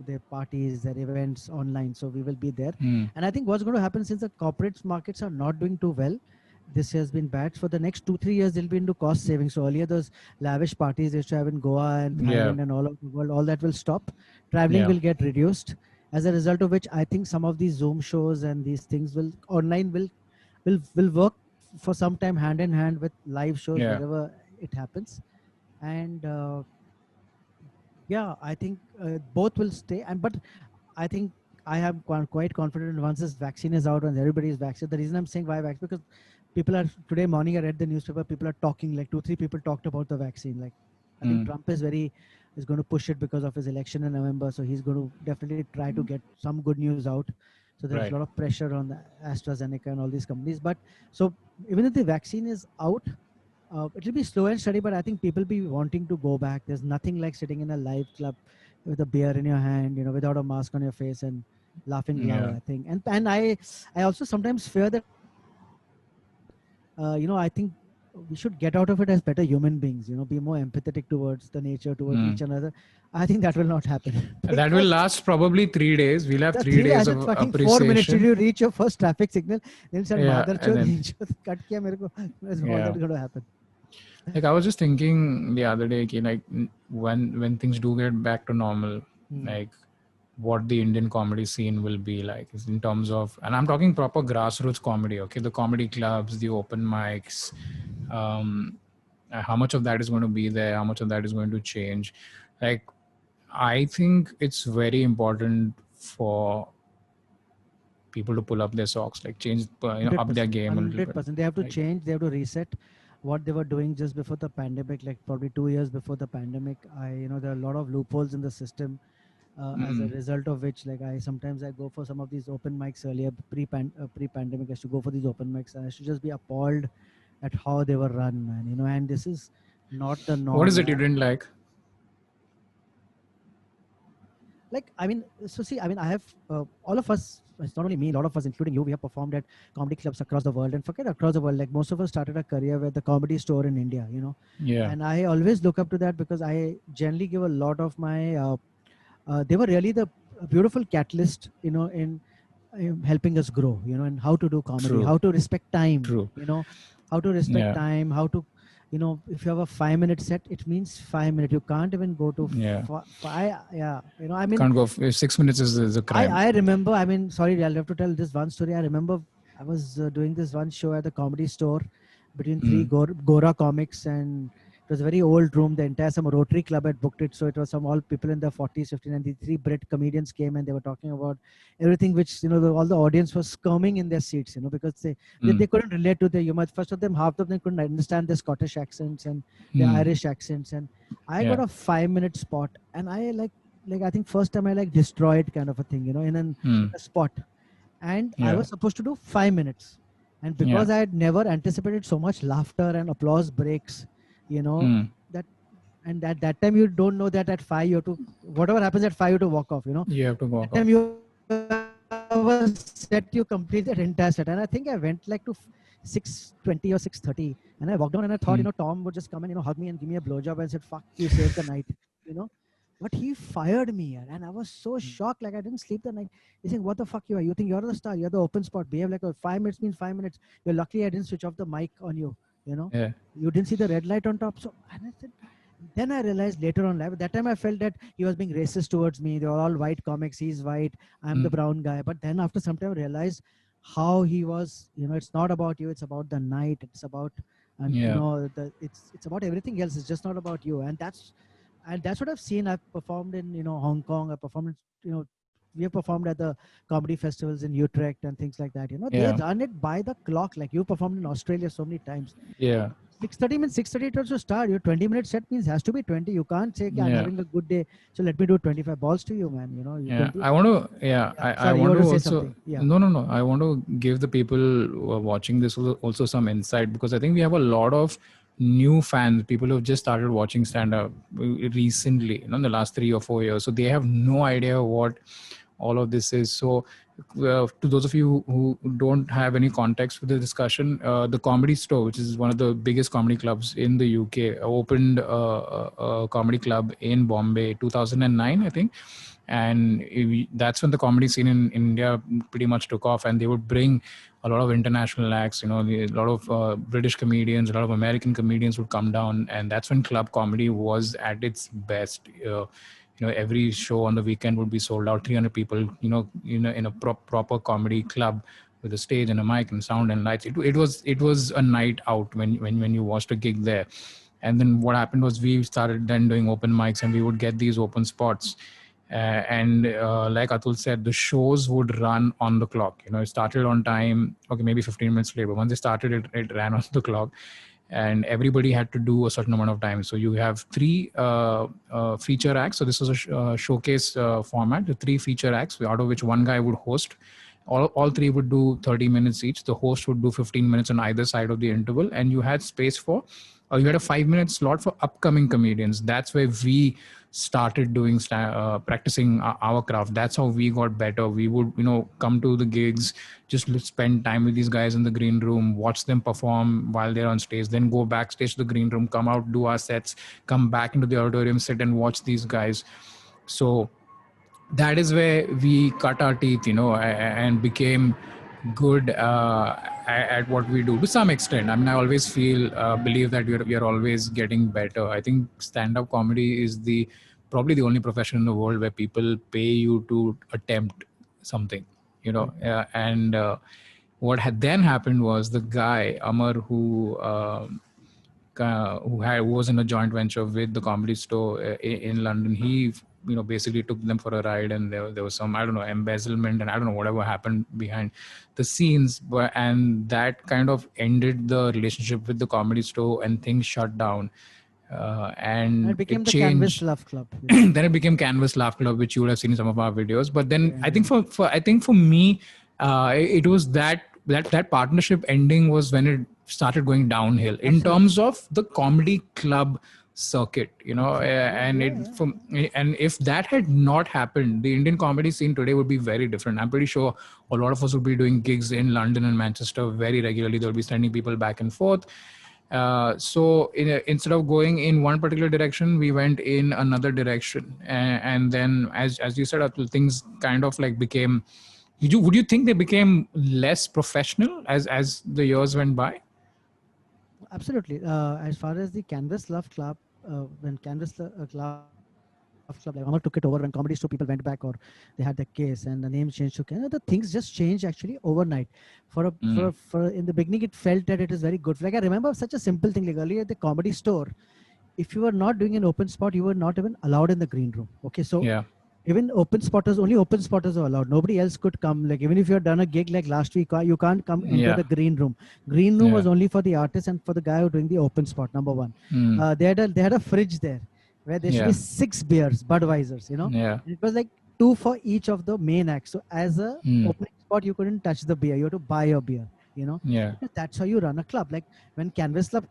Speaker 2: their parties, their events online, so we will be there. And I think what's going to happen, since the corporate markets are not doing too well, this has been bad. For the next 2-3 years, they'll be into cost saving. So earlier, those lavish parties they used to have in Goa and Thailand and all of the world, all that will stop. Traveling will get reduced. As a result of which, I think some of these Zoom shows and these things online will work for some time hand in hand with live shows wherever it happens. And I think both will stay. But I think I am quite confident once this vaccine is out and everybody is vaccinated. The reason I'm saying why vaccine, because people are, today morning I read the newspaper, people are talking, like 2-3 people talked about the vaccine. Like I think Trump is going to push it because of his election in November. So he's going to definitely try to get some good news out. So there's a lot of pressure on the AstraZeneca and all these companies. But so even if the vaccine is out, it will be slow and steady, but I think people be wanting to go back. There's nothing like sitting in a live club with a beer in your hand, without a mask on your face and laughing loud, I think. And I also sometimes fear that, I think we should get out of it as better human beings, be more empathetic towards the nature, towards each another. I think that will not happen.
Speaker 1: That will last probably 3 days. We'll have 3 days of appreciation.
Speaker 2: 4 minutes till you reach your first traffic signal. Then say, mother chod, cut kiya mere ko. That's all that's going to happen.
Speaker 1: Like I was just thinking the other day, like when things do get back to normal, like what the Indian comedy scene will be like in terms of, and I'm talking proper grassroots comedy, okay? The comedy clubs, the open mics, how much of that is going to be there, how much of that is going to change. Like, I think it's very important for people to pull up their socks, like change, up their
Speaker 2: 100%,
Speaker 1: game a little bit.
Speaker 2: 100%. They have to
Speaker 1: Like,
Speaker 2: change. They have to reset what they were doing just before the pandemic, like probably 2 years before the pandemic. There are a lot of loopholes in the system, as a result of which, like I go for some of these open mics earlier, pre-pandemic. I used to go for these open mics, and I used to just be appalled at how they were run, man. And this is not the
Speaker 1: what is
Speaker 2: norm.
Speaker 1: it you didn't like?
Speaker 2: Like, I have, all of us, it's not only me, a lot of us including you, we have performed at comedy clubs across the world, and forget across the world, like most of us started a career with the Comedy Store in India.
Speaker 1: Yeah.
Speaker 2: And I always look up to that, because I generally give a lot of my they were really the beautiful catalyst, in helping us grow, and how to do comedy,
Speaker 1: True.
Speaker 2: how to respect time,
Speaker 1: True.
Speaker 2: how to respect
Speaker 1: Yeah.
Speaker 2: time, how to, if you have a 5-minute set, it means 5 minutes. You can't even go to
Speaker 1: Yeah.
Speaker 2: Can't
Speaker 1: go 6 minutes is a crime.
Speaker 2: I remember, sorry, I'll have to tell this one story. I remember I was doing this one show at the Comedy Store between three Gora comics, and it was a very old room. The entire some Rotary Club had booked it, so it was some all people in their 40s, 50s, and the three Brit comedians came, and they were talking about everything, which all the audience was squirming in their seats, because they couldn't relate to the humor. First of them, half of them couldn't understand the Scottish accents and the Irish accents, and I got a 5-minute spot, and I I think first time I destroyed kind of a thing, in a spot, and I was supposed to do 5 minutes, and because I had never anticipated so much laughter and applause breaks, that, and at that time you don't know that at 5 you have to, whatever happens at 5 you have to walk off,
Speaker 1: you have to walk
Speaker 2: off. You set, you complete that entire set, and I think I went like to 6:20 or 6:30, and I walked down, and I thought Tom would just come and hug me and give me a blowjob and said, "Fuck, you saved the night," But he fired me, and I was so shocked. Like, I didn't sleep the night. He's saying, "What the fuck you are? You think you're the star? You're the open spot. Behave like a 5 minutes means 5 minutes. You're lucky I didn't switch off the mic on you.
Speaker 1: Yeah.
Speaker 2: You didn't see the red light on top." So, and I said, then I realized later on life, at that time I felt that he was being racist towards me. They were all white comics. He's white. I'm the brown guy. But then after some time I realized how he was, it's not about you. It's about the night. It's about, and it's about everything else. It's just not about you. And that's what I've seen. I've performed in, Hong Kong. I performed in, we have performed at the comedy festivals in Utrecht and things like that. They run it by the clock. Like, you performed in Australia so many times.
Speaker 1: Yeah.
Speaker 2: 6:30 means 6:30 it also start. Your 20-minute set means has to be 20. You can't say, I'm having a good day, so let me do 25. Balls to you, man.
Speaker 1: I want to. I want to also. No. I want to give the people who are watching this also some insight, because I think we have a lot of new fans, people who have just started watching stand-up recently, in the last 3 or 4 years. So they have no idea what all of this is. So to those of you who don't have any context for the discussion, the Comedy Store, which is one of the biggest comedy clubs in the UK, opened a comedy club in Bombay 2009, I think. And that's when the comedy scene in India pretty much took off, and they would bring a lot of international acts, a lot of British comedians, a lot of American comedians would come down, and that's when club comedy was at its best. Every show on the weekend would be sold out, 300 people, in a proper comedy club with a stage and a mic and sound and lights. It was a night out when you watched a gig there. And then what happened was we started then doing open mics, and we would get these open spots. Like Atul said, the shows would run on the clock. It started on time. Okay, maybe 15 minutes late, but once they started, it ran on the clock. And everybody had to do a certain amount of time. So you have 3 feature acts. So this was a showcase format, the 3 feature acts, out of which one guy would host. All 3 would do 30 minutes each. The host would do 15 minutes on either side of the interval, and you had space for, you had a 5-minute slot for upcoming comedians. That's where we started doing practicing our craft. That's how we got better. We would come to the gigs, just spend time with these guys in the green room, watch them perform while they're on stage, then go backstage to the green room, come out, do our sets, come back into the auditorium, sit and watch these guys. So that is where we cut our teeth, and became good at what we do to some extent. I mean, I always believe that we are always getting better. I think stand-up comedy is the probably the only profession in the world where people pay you to attempt something, and what had then happened was the guy Amar, who was in a joint venture with the Comedy Store in London. He basically took them for a ride, and there was some, I don't know, embezzlement, and I don't know whatever happened behind the scenes, and that kind of ended the relationship with the Comedy Store, and things shut down. And
Speaker 2: it became the
Speaker 1: changed.
Speaker 2: Canvas Love Club.
Speaker 1: Then it became Canvas Laugh Club, which you would have seen in some of our videos. But then I think for me, it was that partnership ending was when it started going downhill in terms of the comedy club circuit, and if that had not happened, the Indian comedy scene today would be very different. I'm pretty sure a lot of us would be doing gigs in London and Manchester very regularly. They'll be sending people back and forth. So instead of going in one particular direction, we went in another direction, and then as you said, Atul, things kind of like became. Would you think they became less professional as the years went by?
Speaker 2: Absolutely. As far as the Canvas Love Club, when Canvas Love Club, like Amar took it over, when Comedy Store people went back or they had the case and the name changed to Canada, the things just changed actually overnight. For in the beginning, it felt that it is very good. Like I remember such a simple thing. Like earlier at the Comedy Store, if you were not doing an open spot, you were not even allowed in the green room. Okay, so
Speaker 1: Yeah.
Speaker 2: even only open spotters are allowed. Nobody else could come. Like even if you had done a gig like last week, you can't come into the green room. Green room was only for the artist and for the guy who doing the open spot. Number one, they had a fridge there where there should be 6 beers, Budweisers.
Speaker 1: Yeah.
Speaker 2: And it was like 2 for each of the main acts. So as a opening spot, you couldn't touch the beer. You had to buy a beer.
Speaker 1: Yeah.
Speaker 2: That's how you run a club. Like when Canvas Love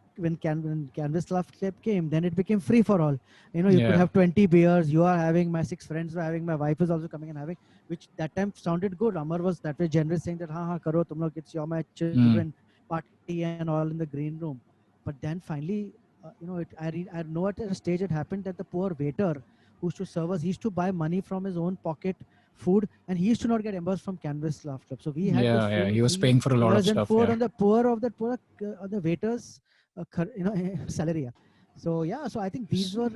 Speaker 2: Club came, then it became free for all. You could have 20 beers. You are having, my 6 friends were having, my wife is also coming and having, which that time sounded good. Amar was that way generous, saying that ha karo tum log, it's your, my children, party and all in the green room. But then finally, I know at a stage it happened that the poor waiter who used to serve us, he used to buy money from his own pocket, food, and he used to not get reimbursed from Canvas Laugh Club. So we had to
Speaker 1: he was paying for a lot of stuff.
Speaker 2: on the poor of that poor on the waiters, salary. So so I think these were,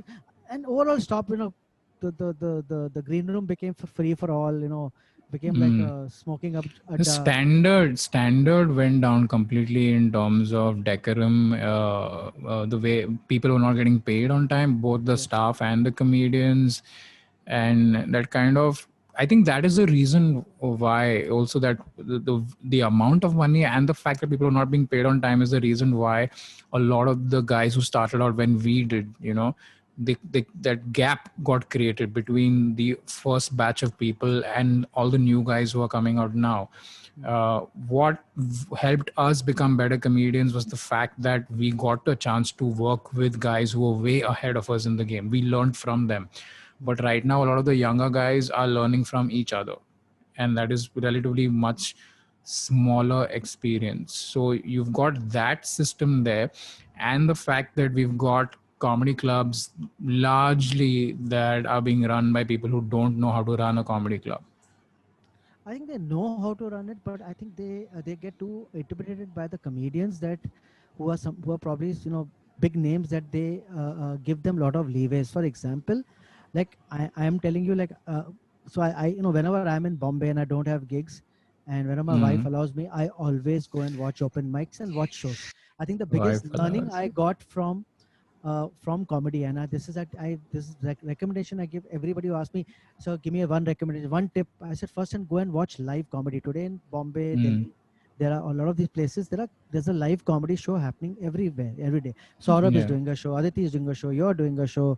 Speaker 2: and overall stop. The green room became for free for all. Became like a smoking up.
Speaker 1: The standard went down completely in terms of decorum. The way people were not getting paid on time, both the staff and the comedians, and that kind of. I think that is the reason why also that the amount of money and the fact that people are not being paid on time is the reason why a lot of the guys who started out when we did, that gap got created between the first batch of people and all the new guys who are coming out now. What helped us become better comedians was the fact that we got a chance to work with guys who were way ahead of us in the game. We learned from them. But right now, a lot of the younger guys are learning from each other. And that is relatively much smaller experience. So you've got that system there. And the fact that we've got comedy clubs largely that are being run by people who don't know how to run a comedy club.
Speaker 2: I think they know how to run it, but I think they get too intimidated by the comedians who are probably big names that they give them a lot of leeways. For example, like I am telling you, like so I whenever I'm in Bombay and I don't have gigs, and whenever my wife allows me, I always go and watch open mics and watch shows. I think the biggest learning I got from comedy, and this is recommendation I give everybody who asks me, so give me one recommendation, one tip. I said first, and go and watch live comedy. Today in Bombay, Delhi, there are a lot of these places. There's a live comedy show happening everywhere, every day. Saurabh is doing a show, Aditi is doing a show, you're doing a show,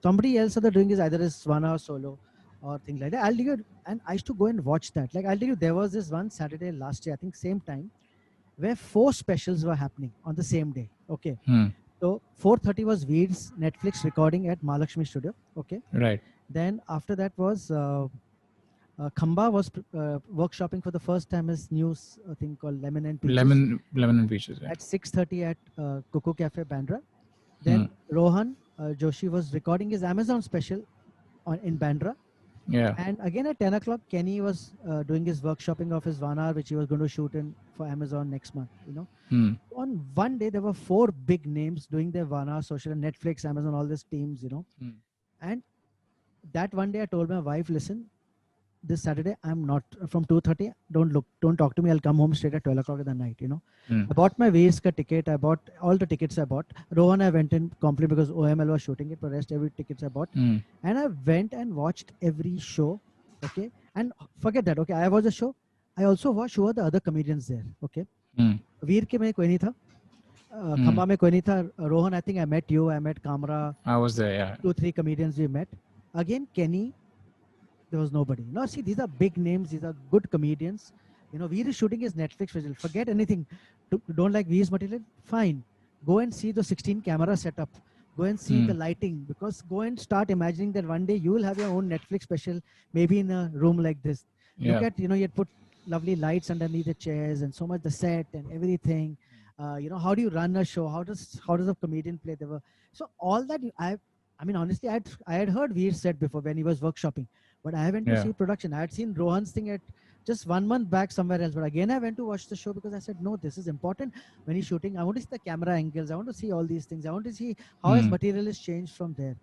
Speaker 2: somebody else other doing is either is 1 hour solo or things like that. I'll tell you, and I used to go and watch that. Like I'll tell you, there was this one Saturday last year, I think same time, where 4 specials were happening on the same day. Okay. So 4:30 was Veed's Netflix recording at Mahalakshmi Studio. Okay.
Speaker 1: Right.
Speaker 2: Then after that was Khamba was workshopping for the first time his new thing called Lemon and Peaches.
Speaker 1: Lemon and Peaches. Yeah.
Speaker 2: At 6:30 at Coco Cafe, Bandra. Then Rohan Joshi was recording his Amazon special in Bandra.
Speaker 1: Yeah.
Speaker 2: And again at 10 o'clock, Kenny was doing his workshopping of his 1 hour, which he was going to shoot in for Amazon next month. On one day, there were 4 big names doing their 1 hour social, Netflix, Amazon, all these teams. And that one day I told my wife, listen, this Saturday I'm not from 2:30. Don't talk to me. I'll come home straight at 12 o'clock in the night. You know,
Speaker 1: Mm.
Speaker 2: I bought my Veerska ticket. I bought all the tickets. I bought Rohan. I went in completely because OML was shooting it. But rest every tickets I bought,
Speaker 1: Mm.
Speaker 2: and I went and watched every show. Okay, and forget that. Okay, I watched the show. I also watched who are the other comedians there. Okay,
Speaker 1: Mm.
Speaker 2: वीर के में कोई नहीं था,
Speaker 1: Mm.
Speaker 2: खंबा में कोई नहीं था. Rohan, I think I met you. I met Kamra.
Speaker 1: I was there. Yeah.
Speaker 2: 2-3 comedians we met. Again, Kenny, there was nobody. No, see, these are big names. These are good comedians. You know, Veer is shooting his Netflix special. Forget anything. Don't like Veer's material? Fine. Go and see the 16 camera setup. Go and see the
Speaker 1: Mm.
Speaker 2: lighting, because go and start imagining that one day you will have your own Netflix special, maybe in a room like this. Look
Speaker 1: Yeah.
Speaker 2: at, you know, you put lovely lights underneath the chairs and so much the set and everything. You know, how do you run a show? How does a comedian play? There were, so all that I mean, honestly, I had heard Veer said before when he was workshopping, but I went to
Speaker 1: Yeah.
Speaker 2: see production. I had seen Rohan's thing at just 1 month back somewhere else. But again, I went to watch the show because I said, no, this is important. When he's shooting, I want to see the camera angles. I want to see all these things. I want to see how his
Speaker 1: Mm.
Speaker 2: material is changed from there.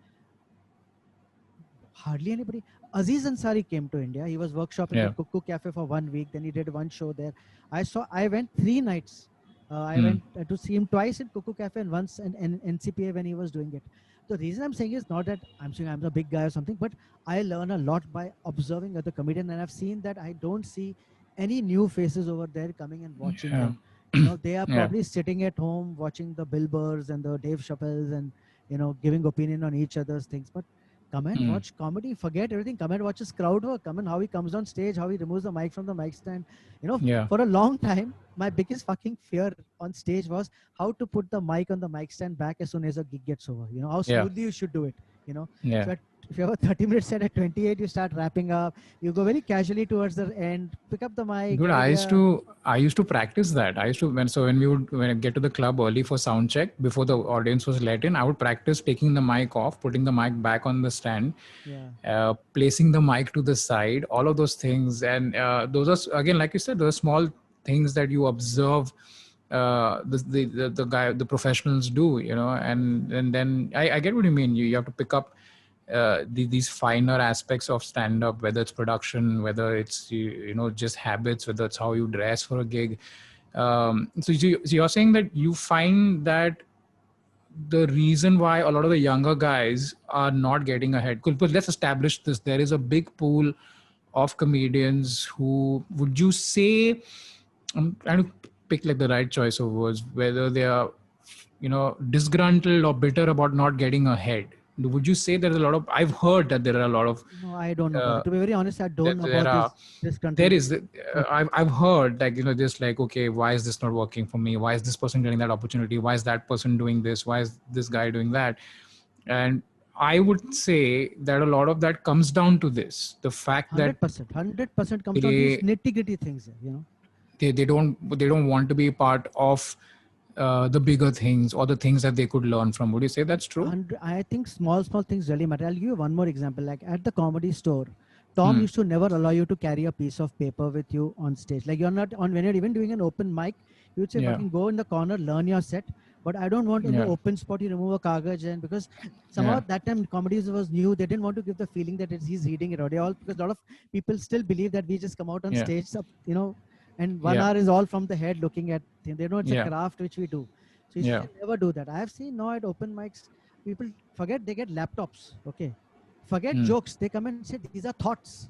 Speaker 2: Hardly anybody. Aziz Ansari came to India. He was workshopping
Speaker 1: Yeah.
Speaker 2: at Cuckoo Cafe for 1 week. Then he did one show there. I went 3 nights. I
Speaker 1: Mm.
Speaker 2: went to see him twice in Cuckoo Cafe and once in NCPA when he was doing it. The reason I'm saying is not that I'm saying I'm the big guy or something, but I learn a lot by observing other comedians, and I've seen that I don't see any new faces over there coming and watching
Speaker 1: Yeah.
Speaker 2: them. You know, they are
Speaker 1: Yeah.
Speaker 2: probably sitting at home watching the Bill Burrs and the Dave Chappelles and, you know, giving opinion on each other's things. But come and
Speaker 1: Mm.
Speaker 2: watch comedy, forget everything. Come and watch his crowd work. Come and how he comes on stage, how he removes the mic from the mic stand. You know,
Speaker 1: Yeah.
Speaker 2: for a long time, my biggest fucking fear on stage was how to put the mic on the mic stand back as soon as a gig gets over. You know, how
Speaker 1: Yeah.
Speaker 2: smoothly you should do it. You know,
Speaker 1: Yeah.
Speaker 2: so if you have a 30-minute set at 28, you start wrapping up. You go very casually towards the end, pick up the mic,
Speaker 1: Dude,
Speaker 2: get it here.
Speaker 1: I used to practice that. I used to when I get to the club early for sound check before the audience was let in, I would practice taking the mic off, putting the mic back on the stand,
Speaker 2: Yeah.
Speaker 1: placing the mic to the side, all of those things, and those are again, like you said, those small things that you observe. The professionals do, you know, and then I get what you mean. You have to pick up these finer aspects of stand up, whether it's production, whether it's you know, just habits, whether it's how you dress for a gig. So you're saying that you find that the reason why a lot of the younger guys are not getting ahead, because let's establish this, there is a big pool of comedians who, would you say, I'm trying to pick like the right choice of words, whether they are, you know, disgruntled or bitter about not getting ahead. Would you say there's a lot of, I've heard that there are a lot of
Speaker 2: No, I don't know about
Speaker 1: uh,
Speaker 2: it. To be very honest, I don't
Speaker 1: that
Speaker 2: know
Speaker 1: there
Speaker 2: about
Speaker 1: are
Speaker 2: this
Speaker 1: there
Speaker 2: country.
Speaker 1: is
Speaker 2: But
Speaker 1: I've heard, like, you know, just like, okay, why is this not working for me, why is this person getting that opportunity, why is that person doing this, why is this guy doing that? And I would say that a lot of that comes down to this, the fact that
Speaker 2: 100% comes down to these
Speaker 1: they
Speaker 2: nitty gritty things. You know.
Speaker 1: they don't want to be part of the bigger things or the things that they could learn from. Would you say that's true?
Speaker 2: And I think small things really matter. I'll give you one more example. Like at the comedy store, Tom
Speaker 1: Hmm.
Speaker 2: used to never allow you to carry a piece of paper with you on stage. Like you're not on when you're even doing an open mic, he would say,
Speaker 1: Yeah.
Speaker 2: "Fucking go in the corner, learn your set." But I don't want in the
Speaker 1: Yeah.
Speaker 2: open spot you remove a kagaj, and because somehow
Speaker 1: Yeah.
Speaker 2: at that time comedy was new, they didn't want to give the feeling that he's reading it. Or they all, because a lot of people still believe that we just come out on
Speaker 1: Yeah.
Speaker 2: stage, you know, and 1 hour
Speaker 1: Yeah.
Speaker 2: is all from the head looking at things. They know it's a
Speaker 1: Yeah.
Speaker 2: craft which we do. So he
Speaker 1: Yeah.
Speaker 2: said, never do that. I have seen now at open mics, people forget they get laptops. Okay. Forget
Speaker 1: Hmm.
Speaker 2: jokes. They come and say, these are thoughts.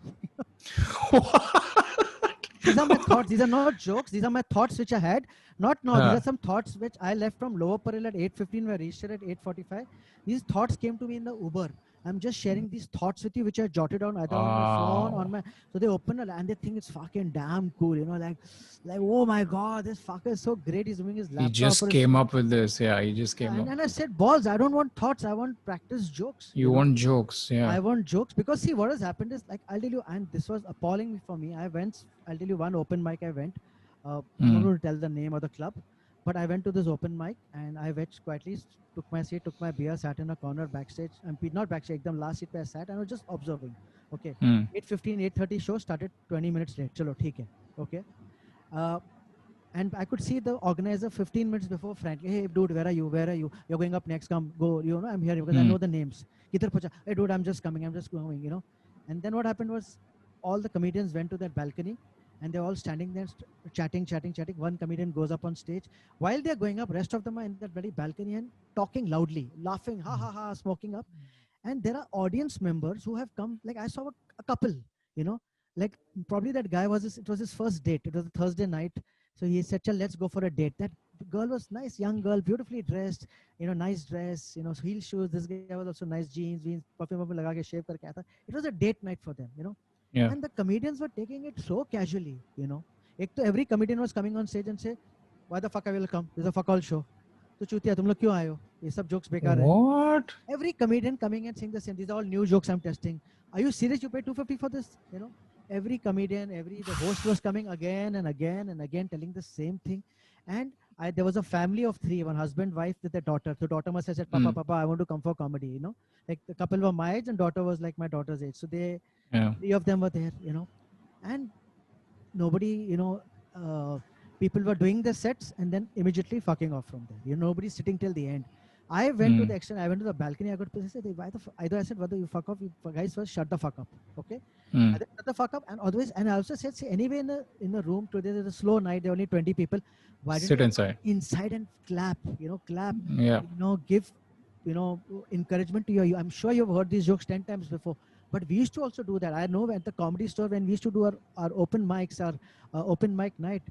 Speaker 2: These are my thoughts. These are not jokes. These are my thoughts which I had. Not now. These are some thoughts which I left from Lower Parel at 8:15. Where I reached here at 8:45. These thoughts came to me in the Uber. I'm just sharing these thoughts with you, which I jotted down either on my phone, on
Speaker 1: Oh.
Speaker 2: my. So they open it and they think it's fucking damn cool. You know, like oh my god, this fucker is so great. He's doing his
Speaker 1: He
Speaker 2: laptop
Speaker 1: just
Speaker 2: or his
Speaker 1: came
Speaker 2: phone.
Speaker 1: up with this. Yeah, he just came up.
Speaker 2: And I said, balls. I don't want thoughts. I want practice jokes.
Speaker 1: You want jokes? Yeah.
Speaker 2: I want jokes because see what has happened is, like, I'll tell you, and this was appalling for me. I'll tell you one open mic I went. I'm not
Speaker 1: Hmm.
Speaker 2: going to tell the name of the club, but I went to this open mic and I went quietly, took my seat, took my beer, sat in a corner backstage. I'm not backstage, the last seat where I sat, and I was just observing. Okay,
Speaker 1: Hmm.
Speaker 2: 8:15, 8:30 show started 20 minutes late. Chalo, theek hai. Okay. Uh, And I could see the organizer 15 minutes before frankly, hey dude, where are you? Where are you? You're going up next, come, go. You know, I'm here because I know the names. Kidhar pacha? Hey dude, I'm just coming, I'm just going, you know. And then what happened was all the comedians went to that balcony and they're all standing there chatting. One comedian goes up on stage. While they're going up, rest of them are in that very balcony and talking loudly, laughing, ha ha ha, smoking up. And there are audience members who have come, like I saw a couple, you know, like probably that guy it was his first date. It was a Thursday night. So he said, "Chal, let's go for a date." That girl was nice, young girl, beautifully dressed, you know, nice dress, you know, heel shoes. This guy was also nice jeans, perfume laga ke shave karke aaya tha. It was a date night for them, you know.
Speaker 1: Yeah.
Speaker 2: And the comedians were taking it so casually, you know. Every comedian was coming on stage and say, "Why the fuck I will come? This is a fuck all show. तो चूतिया तुम लोग क्यों आए हो? ये सब jokes बेकार है."
Speaker 1: What?
Speaker 2: Every comedian coming and saying the same. These are all new jokes I'm testing. Are you serious? You paid 250 for this? You know, every comedian, the host was coming again and again and again telling the same thing. And there was a family of three, one husband, wife with a daughter. The daughter must have said, Papa, I want to come for comedy, you know. Like the couple were my age and daughter was like my daughter's age. So three of them were there, you know. And nobody, you know, people were doing the sets and then immediately fucking off from there. You know, nobody's sitting till the end. I went to the extent, I went to the balcony, I got to say, either I said, whether you fuck off, you guys first shut the fuck up, okay? Either shut the fuck up, and otherwise, and I also said, anyway, in the room today, there's a slow night, there are only 20 people. Why didn't
Speaker 1: sit
Speaker 2: you
Speaker 1: inside?
Speaker 2: Inside and clap, you know,
Speaker 1: Yeah.
Speaker 2: you know, give, you know, encouragement to you. I'm sure you've heard these jokes 10 times before, but we used to also do that. I know at the comedy store, when we used to do our open mics, our open mic night,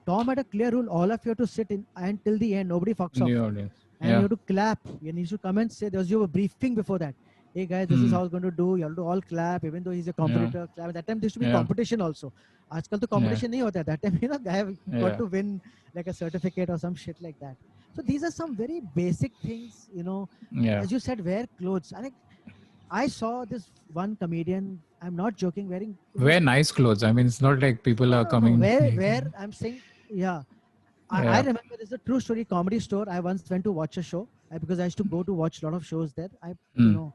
Speaker 2: Tom had a clear rule, all of you have to sit in until the end, nobody fucks off.
Speaker 1: The audience.
Speaker 2: And you have to clap. You need to come and say, there was a briefing before that. Hey guys, this is how it's going to do. You have to all clap, even though he's a competitor. Clap. At that time, there used to be competition also. Aajkal to competition nahi hota. That time, you know, guy got to win like a certificate or some shit like that. So these are some very basic things, you know. As you said, wear clothes. I think I saw this one comedian, I'm not joking,
Speaker 1: wear nice clothes. I mean, it's not like people are coming.
Speaker 2: Where I'm saying, I remember there's a true story comedy store. I once went to watch a show because I used to go to watch a lot of shows there. You know,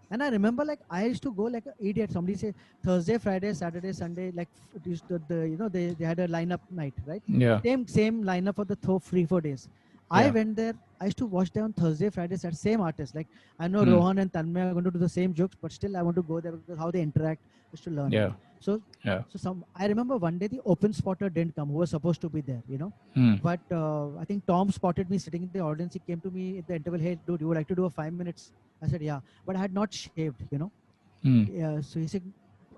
Speaker 2: and I remember like I used to go like an idiot. Somebody say Thursday, Friday, Saturday, Sunday, like used to you know, they had a lineup night, right?
Speaker 1: Yeah.
Speaker 2: Same lineup for the 3-4 days. I went there. I used to watch them on Thursday, Friday, Saturday, same artist. Like I know Rohan and Tanmay are going to do the same jokes, but still I want to go there because how they interact is to learn.
Speaker 1: Yeah.
Speaker 2: So I remember one day the open spotter didn't come, who was supposed to be there, you know. But I think Tom spotted me sitting in the audience. He came to me at the interval, hey dude, you would like to do a 5 minutes? I said, yeah, but I had not shaved, you know. Yeah, so he said,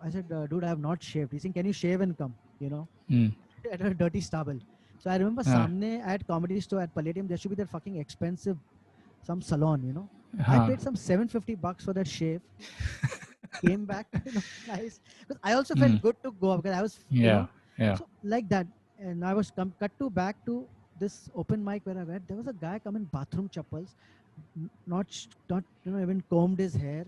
Speaker 2: I said, dude, I have not shaved. He said, can you shave and come, you know, at a dirty stubble. So I remember Samne at comedy store at Palladium, there should be that fucking expensive, some salon, you know. I paid some $750 for that shave. Came back, you know, nice. Because I also felt good to go because I was, you know, so like that. And I was cut to back to this open mic where I went. There was a guy come in bathroom chappals, not you know, even combed his hair,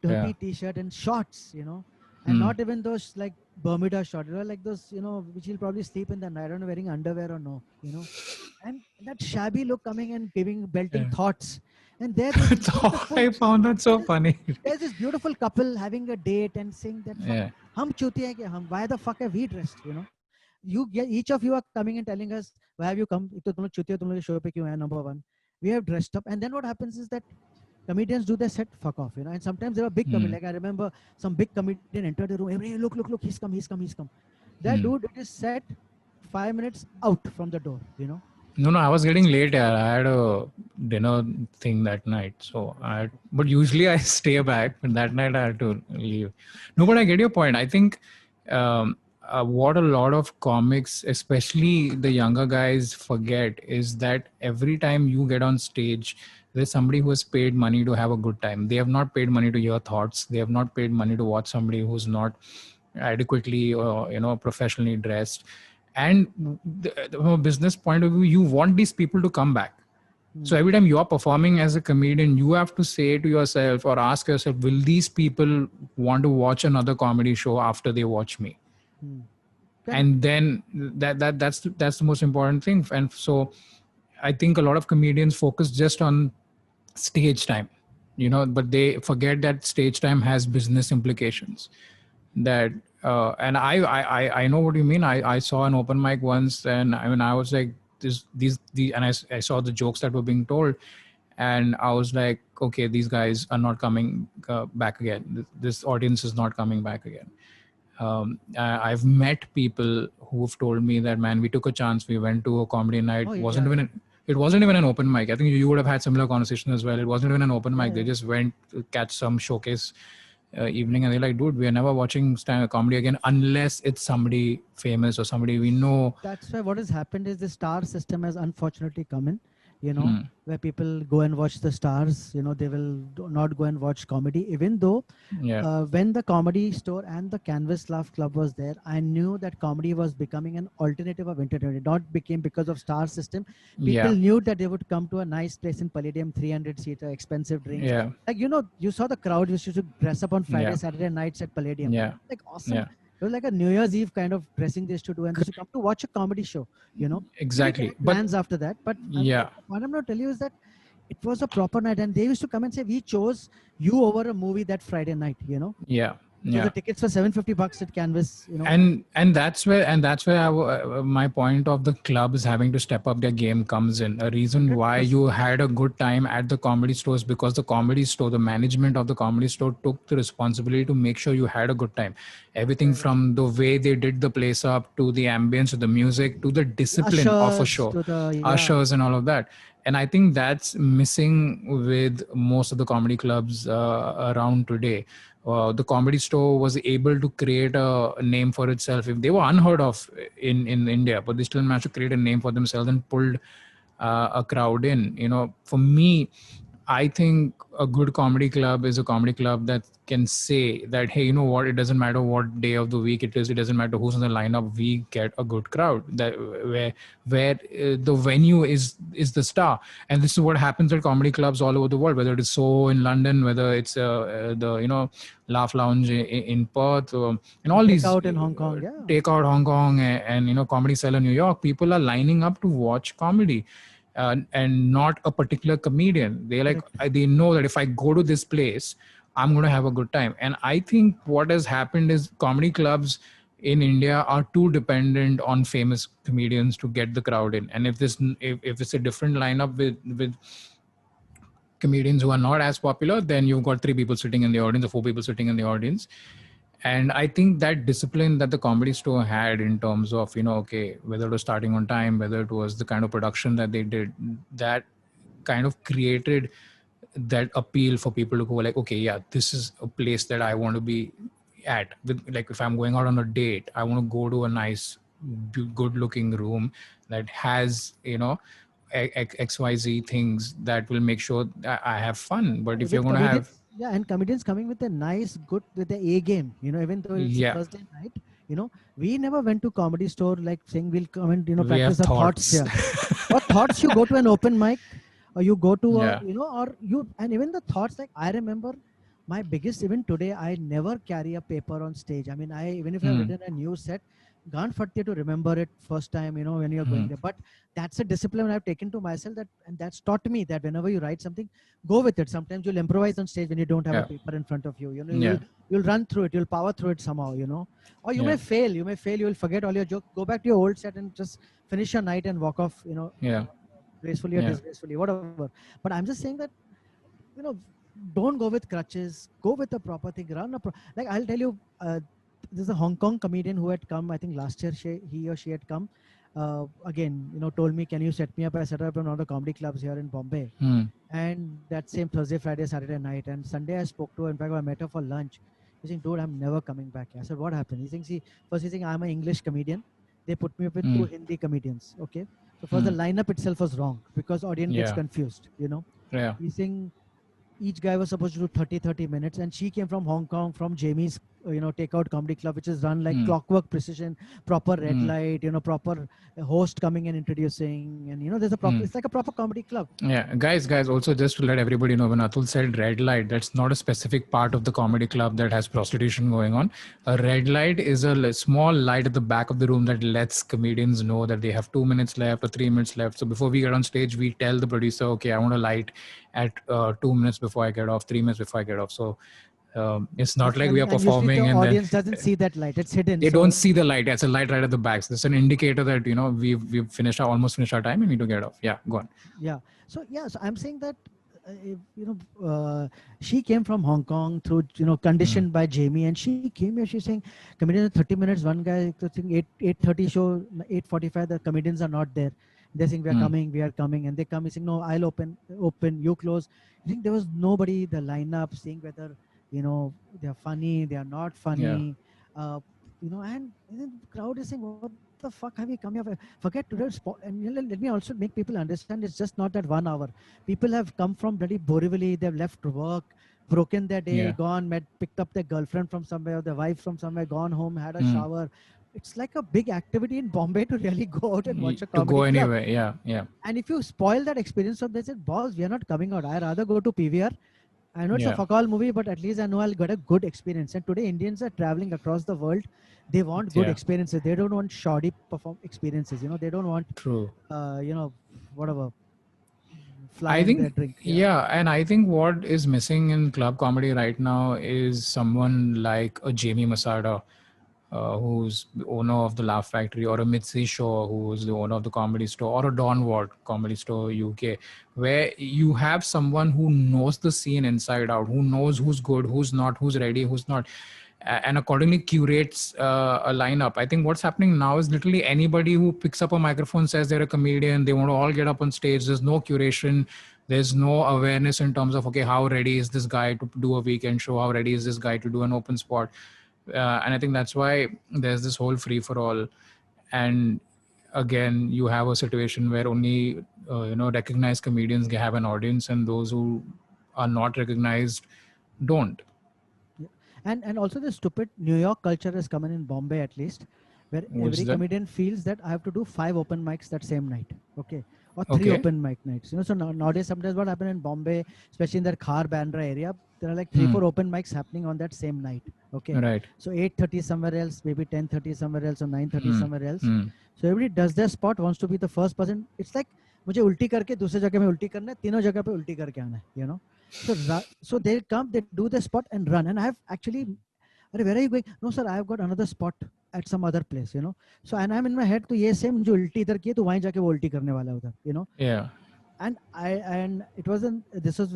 Speaker 2: dirty t-shirt and shorts, you know, and not even those like Bermuda shorts, you know, like those, you know, which he'll probably sleep in the night. I don't know, wearing underwear or no, you know, and that shabby look coming and belting thoughts. And there,
Speaker 1: I found that so funny.
Speaker 2: There's this beautiful couple having a date and saying that, "Hum chuti hai ke hum? Why the fuck have we dressed?" You know, each of you are coming and telling us, "Why have you come? Ito tum log chuti ho, tum log show pe kyun hai?" Number one, we have dressed up, and then what happens is that comedians do their set, fuck off, you know. And sometimes there are big comedians. Like I remember some big comedian entered the room. Hey, look, he's come. That dude, it is set 5 minutes out from the door, you know.
Speaker 1: No, I was getting late. I had a dinner thing that night. But usually I stay back, but that night I had to leave. No, but I get your point. I think what a lot of comics, especially the younger guys, forget is that every time you get on stage, there's somebody who has paid money to have a good time. They have not paid money to hear thoughts. They have not paid money to watch somebody who's not adequately or, you know, professionally dressed. And from a business point of view, you want these people to come back. So every time you're performing as a comedian, you have to say to yourself or ask yourself, will these people want to watch another comedy show after they watch me? And then that's the most important thing. And so I think a lot of comedians focus just on stage time, you know, but they forget that stage time has business implications. That And I know what you mean. I saw an open mic once, and I mean, I was like, and I saw the jokes that were being told, and I was like, okay, these guys are not coming back again. This audience is not coming back again. I've met people who've told me that, man, we took a chance. We went to a comedy night.
Speaker 2: Oh,
Speaker 1: It wasn't even an open mic. I think you would have had similar conversation as well. It wasn't even an open mic.
Speaker 2: yeah.
Speaker 1: They just went to catch some showcase evening, and they're like, dude, we are never watching stand-up comedy again unless it's somebody famous or somebody we know.
Speaker 2: That's why what has happened is the star system has unfortunately come in,
Speaker 1: Hmm.
Speaker 2: where people go and watch the stars. They will not go and watch comedy, even though
Speaker 1: Yeah.
Speaker 2: when the Comedy Store and the Canvas Laugh Club was there, I knew that comedy was becoming an alternative of entertainment. Not became because of star system. People
Speaker 1: Yeah.
Speaker 2: knew that they would come to a nice place in Palladium, 300-seater, expensive drinks.
Speaker 1: Yeah.
Speaker 2: Like, you saw the crowd used to dress up on Friday,
Speaker 1: Yeah.
Speaker 2: Saturday nights at Palladium.
Speaker 1: Yeah.
Speaker 2: Like, awesome.
Speaker 1: Yeah.
Speaker 2: It was like a New Year's Eve kind of dressing they used to do, and they used to come to watch a comedy show. Maybe they
Speaker 1: Exactly.
Speaker 2: had
Speaker 1: But
Speaker 2: plans after that, but
Speaker 1: yeah.
Speaker 2: what I'm going to tell you is that it was a proper night, and they used to come and say, we chose you over a movie that Friday night.
Speaker 1: Yeah.
Speaker 2: So
Speaker 1: Yeah.
Speaker 2: the tickets were $750 at Canvas.
Speaker 1: And that's where my point of the clubs having to step up their game comes in. A reason why
Speaker 2: 100%.
Speaker 1: you had a good time at the comedy stores, because the comedy store, the management of the comedy store took the responsibility to make sure you had a good time. Everything from the way they did the place up, to the ambience, to the music, to the discipline of a
Speaker 2: Ushers
Speaker 1: show,
Speaker 2: to the
Speaker 1: ushers and all of that. And I think that's missing with most of the comedy clubs around today. The comedy store was able to create a name for itself. If they were unheard of in India, but they still managed to create a name for themselves and pulled a crowd in. For me, I think a good comedy club is a comedy club that can say that, hey, you know what? It doesn't matter what day of the week it is. It doesn't matter who's in the lineup. We get a good crowd. That where the venue is the star. And this is what happens at comedy clubs all over the world. Whether it is So in London, whether it's the Laugh Lounge in Perth, and all these
Speaker 2: Takeout in Hong Kong. Yeah.
Speaker 1: Takeout Hong Kong, and Comedy Cellar New York. People are lining up to watch comedy. And not a particular comedian. They know that if I go to this place, I'm going to have a good time. And I think what has happened is comedy clubs in India are too dependent on famous comedians to get the crowd in. And if it's a different lineup with comedians who are not as popular, then you've got 3 people sitting in the audience or 4 people sitting in the audience. And I think that discipline that the comedy store had in terms of, okay, whether it was starting on time, whether it was the kind of production that they did, that kind of created that appeal for people to go like, okay, yeah, this is a place that I want to be at. Like if I'm going out on a date, I want to go to a nice, good looking room that has, XYZ things that will make sure that I have fun. But if you're going to have...
Speaker 2: Yeah, and comedians coming with a nice, good, with the A game, even though it's Thursday night, we never went to comedy store like saying we'll come and, practice our thoughts here. What thoughts you go to an open mic, or you go to, and even the thoughts, like I remember my biggest, even today, I never carry a paper on stage. I mean, even if I've written a new set, can't fatte to remember it first time, when you're going there. But that's a discipline I've taken to myself, and that's taught me that whenever you write something, go with it. Sometimes you'll improvise on stage when you don't have a paper in front of you. You'll run through it, you'll power through it somehow, or you may fail, you will forget all your jokes, go back to your old set and just finish your night and walk off, gracefully or disgracefully, whatever. But I'm just saying that, don't go with crutches, go with the proper thing, like I'll tell you, there's a Hong Kong comedian who had come, I think last year he or she had come, again, told me, can you set me up? I set up in one of the comedy clubs here in Bombay. And that same Thursday, Friday, Saturday night. And Sunday I spoke to her. In fact, I met her for lunch. He's saying, dude, I'm never coming back. I said, what happened? He's saying, I'm an English comedian. They put me up with 2 Hindi comedians. Okay. So first the lineup itself was wrong because audience gets confused,
Speaker 1: Yeah.
Speaker 2: He's saying each guy was supposed to do 30 minutes, and she came from Hong Kong, from Jamie's Takeout Comedy Club, which is run like clockwork precision, proper red light, proper host coming and introducing, and there's a proper, it's like a proper comedy club.
Speaker 1: Yeah, guys, also just to let everybody know, when Atul said red light, that's not a specific part of the comedy club that has prostitution going on. A red light is a small light at the back of the room that lets comedians know that they have 2 minutes left or 3 minutes left. So before we get on stage, we tell the producer, okay, I want a light at 2 minutes before I get off, 3 minutes before I get off. So It's not
Speaker 2: Yes,
Speaker 1: like we are
Speaker 2: and usually the
Speaker 1: performing and then
Speaker 2: audience doesn't see that light. It's hidden.
Speaker 1: they
Speaker 2: So
Speaker 1: don't see the light. It's a light right at the back. So it's an indicator that we've finished almost finished our time. We need to get off. Yeah, go on.
Speaker 2: yeah. So yeah. So I'm saying that if, she came from Hong Kong through conditioned by Jamie, and she came here. She's saying comedians 30 minutes. One guy I think 8:30 show, 8:45. The comedians are not there. They're saying we are coming, and they come. He's saying no, I'll open, you close. I think there was nobody. The lineup saying whether they're funny, they are not
Speaker 1: Yeah.
Speaker 2: funny. And then the crowd is saying, what the fuck have you come here for? Forget today's spot. And let me also make people understand it's just not that 1 hour. People have come from bloody Borivali, they've left work, broken their day,
Speaker 1: Yeah.
Speaker 2: gone, picked up their girlfriend from somewhere, their wife from somewhere, gone home, had a shower. It's like a big activity in Bombay to really go out and watch a comedy
Speaker 1: to go
Speaker 2: club.
Speaker 1: anywhere. Yeah.
Speaker 2: And if you spoil that experience, so they said, boss, we are not coming out. I rather go to PVR. I know it's a fuck all movie, but at least I know I'll get a good experience. And today Indians are traveling across the world. They want good experiences. They don't want shoddy experiences. They don't want
Speaker 1: True.
Speaker 2: Whatever. Fly
Speaker 1: I
Speaker 2: in
Speaker 1: think
Speaker 2: their drink.
Speaker 1: and I think what is missing in club comedy right now is someone like a Jamie Masada, who's the owner of the Laugh Factory, or a Mitzi Shaw, who's the owner of the Comedy Store, or a Don Ward Comedy Store UK, where you have someone who knows the scene inside out, who knows who's good, who's not, who's ready, who's not, and accordingly curates a lineup. I think what's happening now is literally anybody who picks up a microphone says they're a comedian, they want to all get up on stage. There's no curation. There's no awareness in terms of, okay, how ready is this guy to do a weekend show? How ready is this guy to do an open spot? And I think that's why there's this whole free for all. And again, you have a situation where only recognized comedians have an audience, and those who are not recognized don't.
Speaker 2: And also the stupid New York culture is coming in Bombay, at least, where every comedian feels that I have to do 5 open mics that same night. Okay. Or 3 open mic nights. So nowadays, sometimes what happens in Bombay, especially in that Khar Bandra area, there are like 3-4 open mics happening on that same night. Okay.
Speaker 1: Right.
Speaker 2: So 8:30 somewhere else, maybe 10:30 somewhere else, or 9:30 somewhere else. So everybody does their spot, wants to be the first person. It's like मुझे उल्टी करके दूसरे जगह में उल्टी करना है, तीनों जगह पे उल्टी करके आना है, So they come, they do the spot and run. And I have actually, where are you going? No sir, I have got another spot at some other place, So and I'm in my head, तो ये same जो उल्टी इधर की है, तो वहीं जाके वो उल्टी करने वाला है उधर,
Speaker 1: Yeah.
Speaker 2: And it wasn't. This was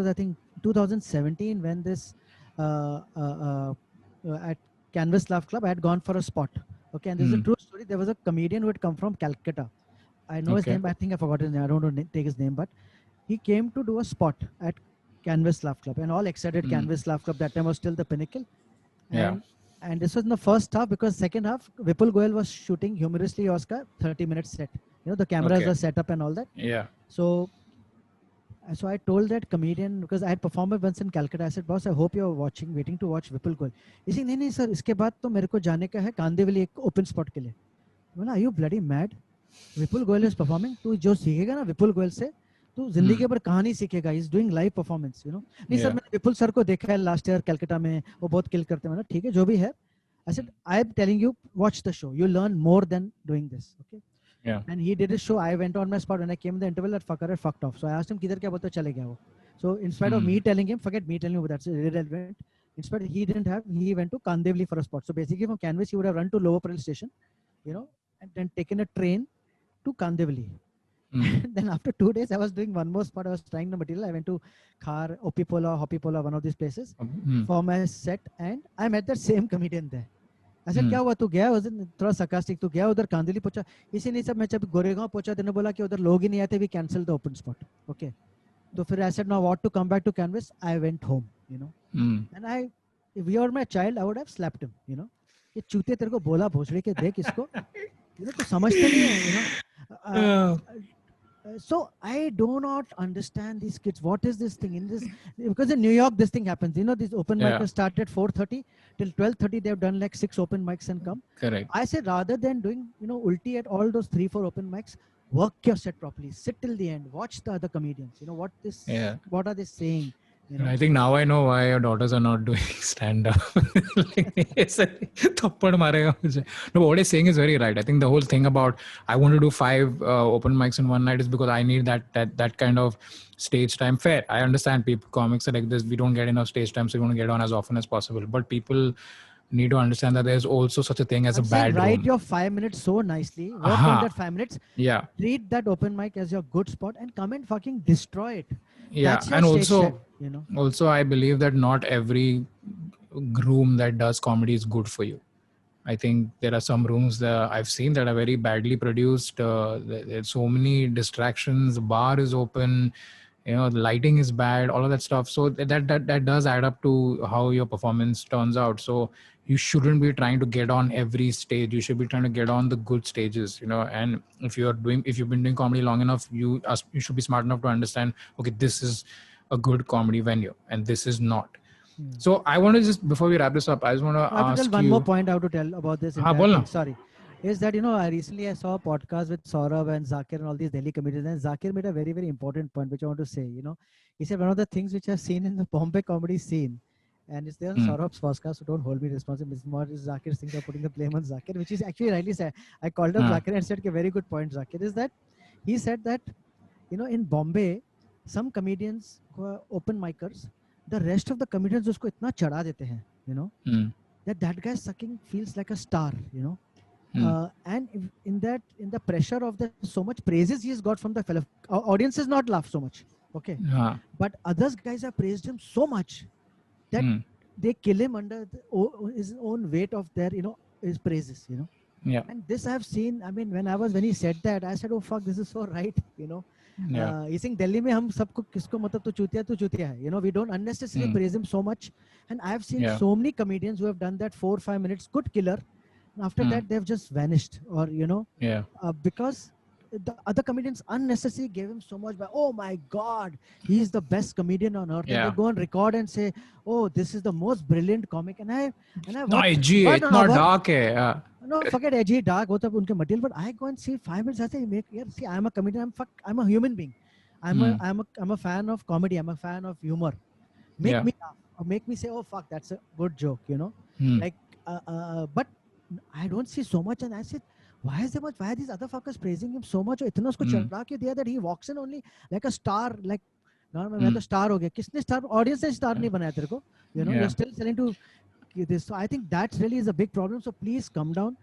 Speaker 2: I think 2017 when this at Canvas Laugh Club I had gone for a spot. Okay, and this is a true story. There was a comedian who had come from Calcutta. I know his name. I think I forgot his name. I don't want to take his name, but he came to do a spot at Canvas Laugh Club, and all excited. Canvas Laugh Club that time was still the pinnacle. And this was in the first half, because second half Vipul Goyal was shooting humorously Oscar 30-minute set. The cameras were set up and all that.
Speaker 1: Yeah.
Speaker 2: So I told that comedian, because I had performed once in Calcutta. I said, boss, I hope you're waiting to watch Vipul Goyal. He said, नहीं sir, इसके बाद तो मेरे को जाने का है कांदिवली एक open spot के लिए. बोला, are you bloody mad? Vipul Goyal is performing. तू जो सीखेगा ना Vipul Goyal से, तू जिंदगी भर कहानी सीखेगा. He's doing live performance, नहीं सर, मैंने विपुल सर को देखा है last year Calcutta में, वो बहुत kill करते हैं. ठीक है, जो भी है. I said, I am telling you, watch the show. You learn more than doing this. Okay.
Speaker 1: Yeah.
Speaker 2: And he did his show. I went on my spot. When I came in the interval, that fucker had fucked off. So I asked him, किधर क्या बोलते चले गया वो. So in spite of me telling him, forget me telling you, that's irrelevant. In spite, he went to Kandivali for a spot. So basically from Canvas, he would have run to Lower Parel station, and then taken a train to Kandivali. Then after 2 days, I was doing one more spot. I was trying the material. I went to Khar, Opipola, Hopipola, one of these places for my set, and I met that same comedian there. I said, क्या हुआ, तू गया उधर, थोड़ा sarcastic, तू गया उधर कांदिवली पहुंचा. इसी नहीं सब, मैं जब गोरेगांव पहुंचा, तेने बोला कि उधर लोग ही नहीं आते, we cancelled the open spot. Okay. तो फिर I said, now what to come back to Canvas? I went home, and if you were my child, I would have slapped him, ये चूते तेरे को बोला भोसड़ी के देख इसको, तो समझते नहीं है, So I do not understand these kids. What is this thing in this? Because in New York, this thing happens. This open mic start at 4:30 till 12:30. They've done like 6 open mics and come.
Speaker 1: Correct.
Speaker 2: I say rather than doing ulti at all those 3-4 open mics, work your set properly. Sit till the end. Watch the other comedians. What are they saying? You know,
Speaker 1: I think now I know why your daughters are not doing stand up. Thappad marega mujhe. No, but what he's saying is very right. I think the whole thing about I want to do 5 open mics in one night is because I need that kind of stage time. Fair. I understand people, comics are like this. We don't get enough stage time, so we want to get on as often as possible. But people need to understand that there's also such a thing as
Speaker 2: I'm
Speaker 1: a
Speaker 2: saying
Speaker 1: bad
Speaker 2: write
Speaker 1: room.
Speaker 2: your 5 minutes so nicely, work on
Speaker 1: Aha.
Speaker 2: that 5 minutes,
Speaker 1: Yeah.
Speaker 2: treat that open mic as your good spot, and come and fucking destroy it.
Speaker 1: Yeah.
Speaker 2: That's your
Speaker 1: And
Speaker 2: stage
Speaker 1: also,
Speaker 2: time, you know.
Speaker 1: also I believe that not every room that does comedy is good for you. I think there are some rooms that I've seen that are very badly produced. There's so many distractions. The bar is open, the lighting is bad, all of that stuff. So that does add up to how your performance turns out. So you shouldn't be trying to get on every stage. You should be trying to get on the good stages. And if you've been doing comedy long enough, you should be smart enough to understand. Okay, this is a good comedy venue, and this is not. So I want to just, before we wrap this up, I just want to
Speaker 2: I have to tell
Speaker 1: ask
Speaker 2: one more
Speaker 1: you.
Speaker 2: point I have to tell about this
Speaker 1: हाँ
Speaker 2: entire
Speaker 1: बोलना.
Speaker 2: thing. Sorry. Is that, I recently I saw a podcast with Saurabh and Zakir and all these Delhi comedians, and Zakir made a very, very important point, which I want to say. He said one of the things which I've seen in the Bombay comedy scene, and it's there on Saurabh's podcast, so don't hold me responsible. It's more Zakir's thing, putting the blame on Zakir, which is actually rightly said. I called up Zakir and said, okay, very good point, Zakir, is that he said that, in Bombay, some comedians who are open micers, the rest of the comedians usko itna chada dete hain, that guy sucking feels like a star, and in the pressure of the so much praises he has got from the fellow audience is not laughed so much, okay, but others guys have praised him so much that they kill him under his own weight of their his praises,
Speaker 1: Yeah.
Speaker 2: and this I have seen. I mean, when he said that, I said, oh fuck, this is so right,
Speaker 1: Yeah.
Speaker 2: He's saying Delhi में हम सबको किसको मतलब तो चूतिया है, we don't unnecessarily praise him so much, and I have seen so many comedians who have done that 4-5 minutes good killer, and after that they've just vanished, or because the other comedians unnecessarily gave him so much by, oh my god, he's the best comedian on earth, and they go on record and say, oh, this is the most brilliant comic, and I
Speaker 1: No,
Speaker 2: watch
Speaker 1: edgy,
Speaker 2: 1
Speaker 1: it's not
Speaker 2: hour.
Speaker 1: dark hai.
Speaker 2: No, forget edgy, dark, वो तब उनके material, but I go and see 5 minutes. I say, see, I'm a comedian. I'm a human being. I'm a fan of comedy. I'm a fan of humor. Make me laugh, or make me say, oh fuck, that's a good joke. Like, but I don't see so much, and I said, why is there much? Why are these other fuckers praising him so much? इतना उसको चढ़ा के दिया that he walks in only like a star, like, no, मैं तो star हो गया. किसने star? Audience ने star नहीं बनाया तेरे को. You're still selling to this. So I think that really is a big problem. So please come down,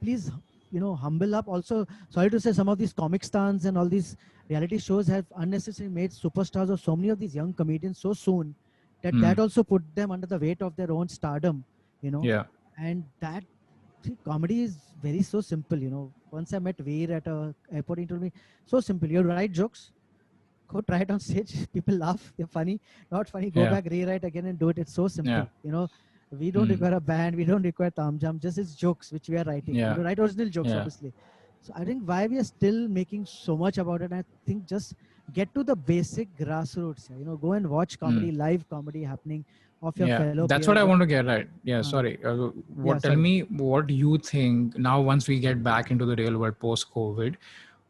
Speaker 2: please, humble up. Also, sorry to say, some of these comic stans and all these reality shows have unnecessarily made superstars of so many of these young comedians so soon that also put them under the weight of their own stardom,
Speaker 1: Yeah.
Speaker 2: and that, see, comedy is very so simple. Once I met Veer at a airport, he told me, so simple, you write jokes, go try it on stage, people laugh, they're funny, not funny, go back, rewrite again and do it. It's so simple. We don't require a band, we don't require tamjam, just it's jokes which we are writing. Write original jokes, obviously. So I think why we are still making so much about it, I think just get to the basic grassroots. Go and watch comedy, live comedy happening of your fellow
Speaker 1: That's
Speaker 2: peers.
Speaker 1: what I want to get right. Sorry. Tell me what you think now, once we get back into the real world post-COVID,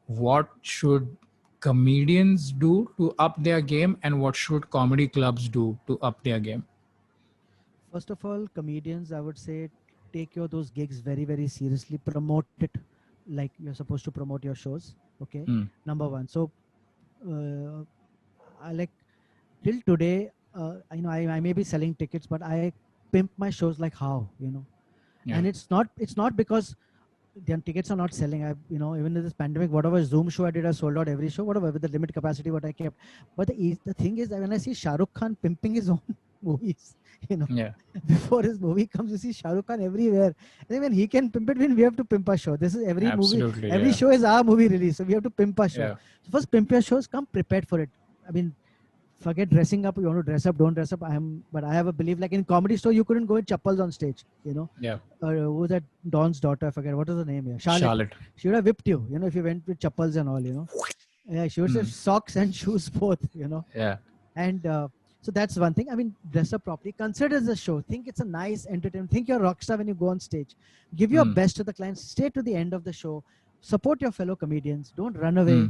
Speaker 1: what should comedians do to up their game, and what should comedy clubs do to up their game?
Speaker 2: First of all, comedians, I would say, take those gigs very, very seriously. Promote it like you're supposed to promote your shows. Okay, number one. So, I like till today. I may be selling tickets, but I pimp my shows like how, and it's not because the tickets are not selling. Even in this pandemic, whatever Zoom show I did, I sold out every show, whatever with the limit capacity what I kept. But the thing is that when I see Shah Rukh Khan pimping his own movies, before his movie comes, you see Shah Rukh Khan everywhere. And then when he can pimp it, we have to pimp our show. This is every movie, every show is our movie release, so we have to pimp our show. So first, pimp your shows, come prepared for it. I mean, forget dressing up. You want to dress up, don't dress up. But I have a belief, like in comedy store, you couldn't go in chappals on stage. Who was that Don's daughter? I forget what was the name here. Charlotte. She would have whipped you. If you went with chappals and all. Yeah, she would say socks and shoes both.
Speaker 1: Yeah.
Speaker 2: And so that's one thing. I mean, dress up properly. Consider the show. Think it's a nice entertainment. Think you're a rock star when you go on stage. Give your best to the clients. Stay to the end of the show. Support your fellow comedians. Don't run away.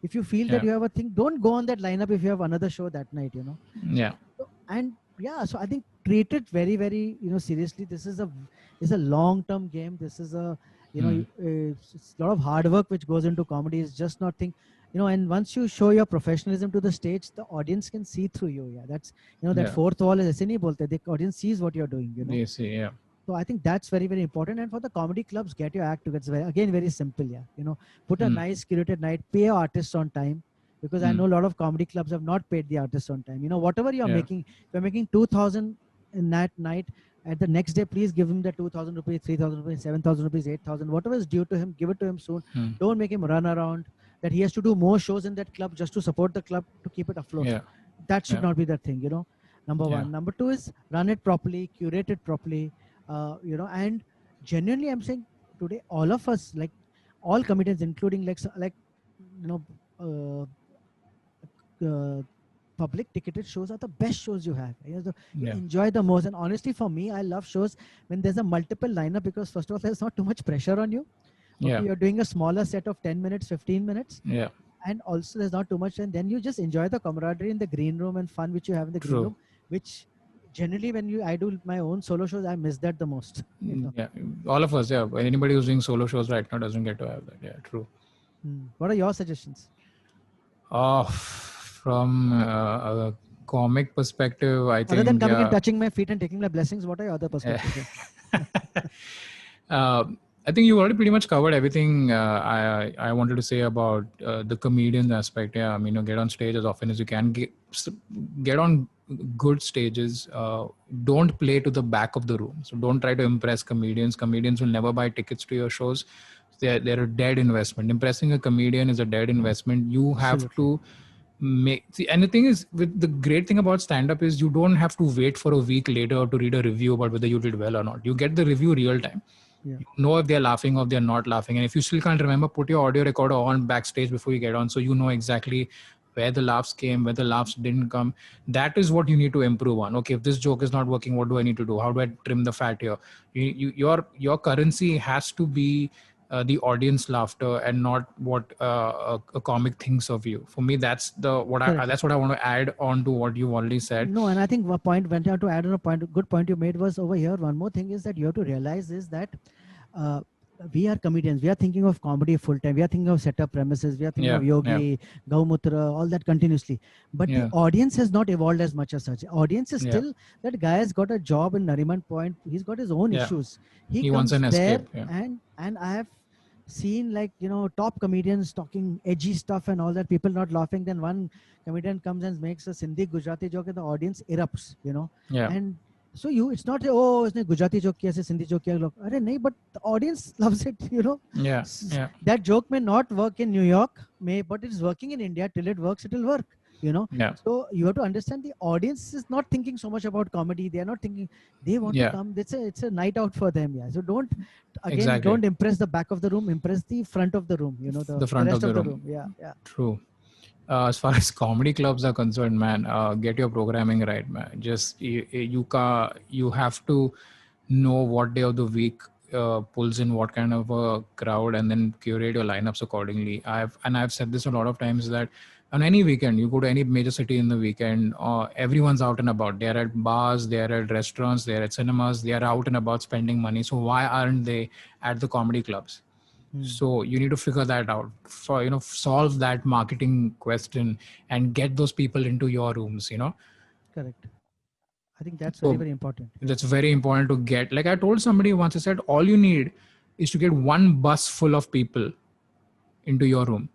Speaker 2: If you feel that you have a thing, don't go on that lineup if you have another show that night, you know.
Speaker 1: Yeah.
Speaker 2: And yeah, so I think treat it very, very, you know, seriously. This is a long-term game. This is a, you know, it's a lot of hard work which goes into comedy. It's just not thing, you know. And once you show your professionalism to the stage, the audience can see through you. Yeah, that's, you know, that fourth wall is ऐसे नहीं बोलते. The audience sees what you're doing, you know.
Speaker 1: They see, yeah.
Speaker 2: So I think that's very, very important. And for the comedy clubs, get your act together. It's again, very simple. Yeah, you know, put a nice curated night, pay your artists on time. Because I know a lot of comedy clubs have not paid the artists on time. You know, whatever you're making, if you're making 2,000 in that night, at the next day, please give him the 2,000 rupees, 3,000 rupees, 7,000 rupees, 8,000, whatever is due to him, give it to him soon. Don't make him run around that he has to do more shows in that club just to support the club to keep it afloat. That should not be the thing, you know. Number one. Number two is run it properly, curate it properly, you know, and genuinely I'm saying today, all of us, like all comedians, including like you know, public ticketed shows are the best shows you have. You enjoy the most. And honestly, for me, I love shows when there's a multiple lineup, because first of all, there's not too much pressure on you. Okay, you're doing a smaller set of 10 minutes, 15 minutes. And also there's not too much. And then you just enjoy the camaraderie in the green room and fun which you have in the green room, which generally when I do my own solo shows, I miss that the most. You know?
Speaker 1: Yeah, all of us. Yeah, anybody who's doing solo shows right now doesn't get to have that. Yeah, true.
Speaker 2: What are your suggestions?
Speaker 1: From a comic perspective, I think.
Speaker 2: Other than coming and touching my feet and taking my blessings, what are your other perspectives?
Speaker 1: I think you already pretty much covered everything I wanted to say about the comedian aspect. Yeah, I mean, get on stage as often as you can. Get on good stages. Don't play to the back of the room. So don't try to impress comedians. Comedians will never buy tickets to your shows. They're a dead investment. Impressing a comedian is a dead investment. You have to and the thing is, with the great thing about stand-up is you don't have to wait for a week later to read a review about whether you did well or not. You get the review real time. You know if they're laughing or if they're not laughing. And if you still can't remember, put your audio recorder on backstage before you get on, so you know exactly where the laughs came, where the laughs didn't come. That is what you need to improve on. Okay, if this joke is not working, what do I need to do? How do I trim the fat here? Your currency has to be the audience laughter and not what a comic thinks of you. For me, that's what I want to add on to what you've already said.
Speaker 2: No, and I think a point when you have to add on a point, good point you made was over here. One more thing is that you have to realize is that we are comedians. We are thinking of comedy full time. We are thinking of setup premises. We are thinking of Yogi, Gaumutra, all that continuously. But the audience has not evolved as much as such. Audience is still that guy has got a job in Nariman Point. He's got his own issues. He
Speaker 1: wants an escape.
Speaker 2: And I have seen, like, you know, top comedians talking edgy stuff and all that, people not laughing. Then one comedian comes and makes a Sindhi Gujarati joke and the audience erupts, you know. And so it's not, oh, isne Gujarati joke kiya, Sindhi joke kiya. Arey nahi, but the audience loves it, you know. That joke may not work in New York, but it's working in India. Till it works, it will work, you know. So you have to understand the audience is not thinking so much about comedy. They are not thinking, they want to come. It's a night out for them. So don't impress the back of the room, impress the front of the room, you know, the
Speaker 1: front
Speaker 2: rest
Speaker 1: of the room. True. As far as comedy clubs are concerned, man, get your programming right, man. Just you have to know what day of the week pulls in what kind of a crowd, and then curate your lineups accordingly. I've said this a lot of times that on any weekend, you go to any major city in the weekend, everyone's out and about. They're at bars, they're at restaurants, they're at cinemas, they're out and about spending money. So why aren't they at the comedy clubs? So you need to figure that out, for, you know, solve that marketing question and get those people into your rooms, you know.
Speaker 2: Correct. I think that's very, very important.
Speaker 1: That's very important to get. Like I told somebody once, I said, all you need is to get one bus full of people into your room.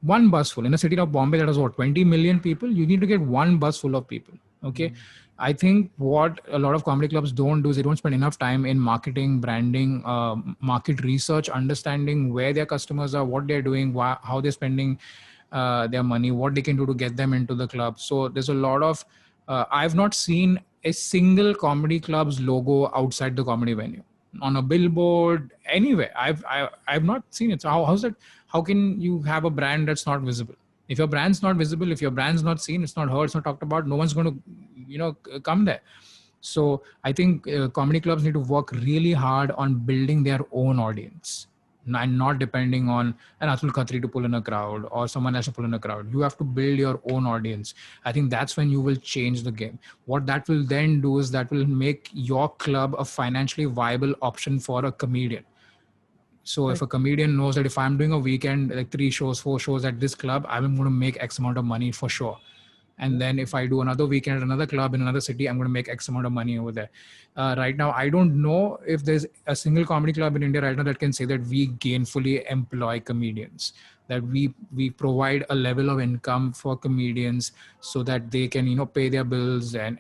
Speaker 1: One bus full. In a city of Bombay that has 20 million people, you need to get one bus full of people. Okay. I think what a lot of comedy clubs don't do is they don't spend enough time in marketing, branding, market research, understanding where their customers are, what they're doing, how they're spending their money, what they can do to get them into the club. So there's a lot of, I've not seen a single comedy club's logo outside the comedy venue, on a billboard, anywhere. I've not seen it. So how's that? How can you have a brand that's not visible? If your brand's not visible, if your brand's not seen, it's not heard, it's not talked about, no one's going to, you know, come there. So I think comedy clubs need to work really hard on building their own audience. and not depending on an Atul Khatri to pull in a crowd or someone else to pull in a crowd. You have to build your own audience. I think that's when you will change the game. What that will then do is that will make your club a financially viable option for a comedian. So if a comedian knows that if I'm doing a weekend, like 3 shows, 4 shows at this club, I'm going to make X amount of money for sure. And then if I do another weekend at another club in another city, I'm going to make X amount of money over there. Right now, I don't know if there's a single comedy club in India right now that can say that we gainfully employ comedians, that we provide a level of income for comedians so that they can, pay their bills and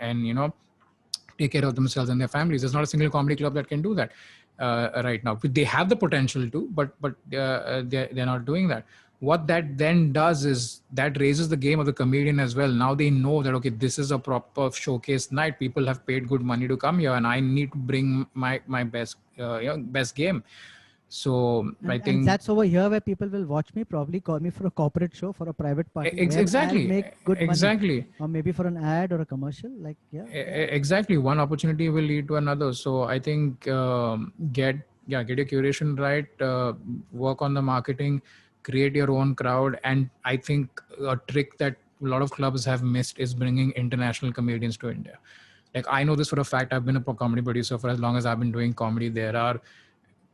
Speaker 1: take care of themselves and their families. There's not a single comedy club that can do that right now. They have the potential to, but they're not doing that. What that then does is that raises the game of the comedian as well. Now they know that, okay, this is a proper showcase night. People have paid good money to come here, and I need to bring my best best game. So I think,
Speaker 2: and that's over here where people will watch me, probably call me for a corporate show, for a private party.
Speaker 1: Exactly.
Speaker 2: I'll make good
Speaker 1: Exactly.
Speaker 2: money. Or maybe for an ad or a commercial.
Speaker 1: Exactly. One opportunity will lead to another. So I think get your curation right, work on the marketing, create your own crowd. And I think a trick that a lot of clubs have missed is bringing international comedians to India. Like, I know this for a fact. I've been a comedy producer for as long as I've been doing comedy. There are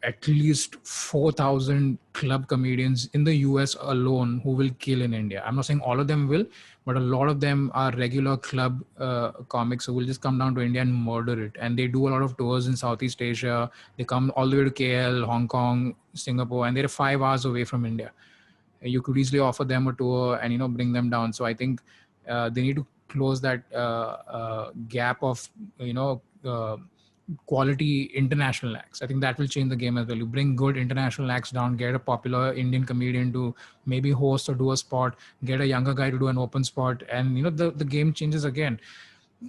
Speaker 1: at least 4,000 club comedians in the US alone who will kill in India. I'm not saying all of them will, but a lot of them are regular club comics who will just come down to India and murder it. And they do a lot of tours in Southeast Asia. They come all the way to KL, Hong Kong, Singapore, and they're 5 hours away from India. You could easily offer them a tour and bring them down. So I think they need to close that gap of quality international acts. I think that will change the game as well. You bring good international acts down, get a popular Indian comedian to maybe host or do a spot, get a younger guy to do an open spot, and the game changes again.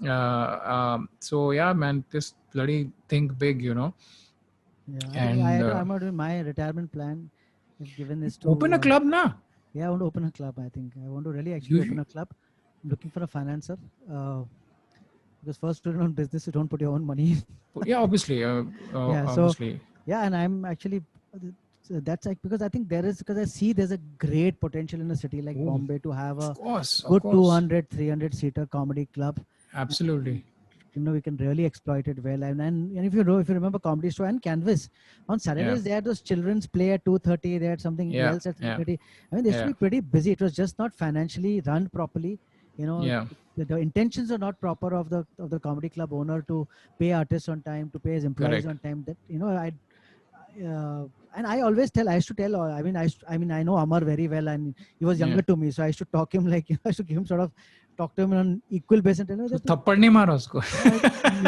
Speaker 1: So yeah, man, just bloody think big,
Speaker 2: Yeah,
Speaker 1: and
Speaker 2: I'm not doing my retirement plan. If given is to
Speaker 1: open a club now.
Speaker 2: Yeah, I want to open a club. I think I want to really actually open a club. I'm looking for a financer. Because first student on business, you don't put your own money in.
Speaker 1: Yeah, obviously. Obviously.
Speaker 2: So yeah, and I'm actually that's like, because I think because I see there's a great potential in a city like Bombay to have a good 200, 300 seater comedy club.
Speaker 1: Absolutely.
Speaker 2: And, we can really exploit it well. And if you remember Comedy Store and Canvas on Saturdays, they had those children's play at 2:30. They had something else at 3:30. I mean, they used to be pretty busy. It was just not financially run properly. The intentions are not proper of the comedy club owner to pay artists on time, to pay his employees on time. That and I always tell. I used to tell. I mean, I know Amar very well, and he was younger to me, so I used to talk him like I used to give him sort of talk to him on equal basis.
Speaker 1: थप्पड़ नहीं मारा उसको.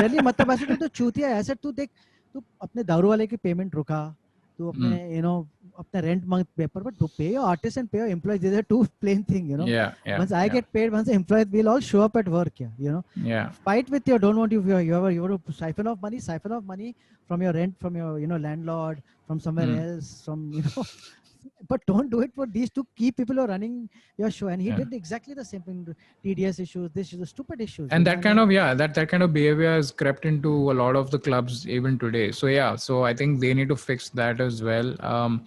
Speaker 2: Really, मतलब ऐसे तो चूतिया है. ऐसे तू देख, तू अपने दारू वाले की पेमेंट रुका, तू अपने अपने rent month paper, but to pay your artists and pay your employees, these are two plain thing, Once I get paid, once the employees, we'll all show up at work, Fight with your, don't want you want to siphon off money from your rent, from your landlord, from somewhere else, from but don't do it for these two key people who are running your show. And he did exactly the same thing. TDS issues, this is stupid issues.
Speaker 1: And that kind of that kind of behavior has crept into a lot of the clubs even today. So so I think they need to fix that as well.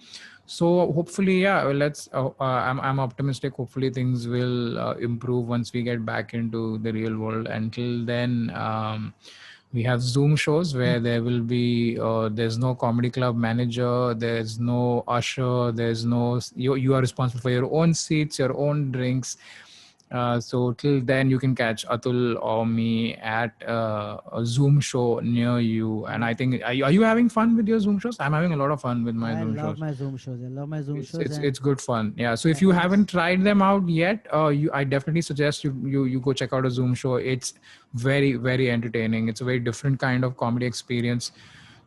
Speaker 1: So hopefully, let's. I'm optimistic. Hopefully, things will improve once we get back into the real world. Until then, we have Zoom shows where there will be. There's no comedy club manager. There's no usher. There's no. You are responsible for your own seats, your own drinks. So till then, you can catch Atul or me at a Zoom show near you. And I think, are you having fun with your Zoom shows? I'm having a lot of fun with my Zoom shows.
Speaker 2: I love my Zoom shows.
Speaker 1: It's good fun. Yeah. So if you haven't tried them out yet, I definitely suggest you go check out a Zoom show. It's very, very entertaining. It's a very different kind of comedy experience.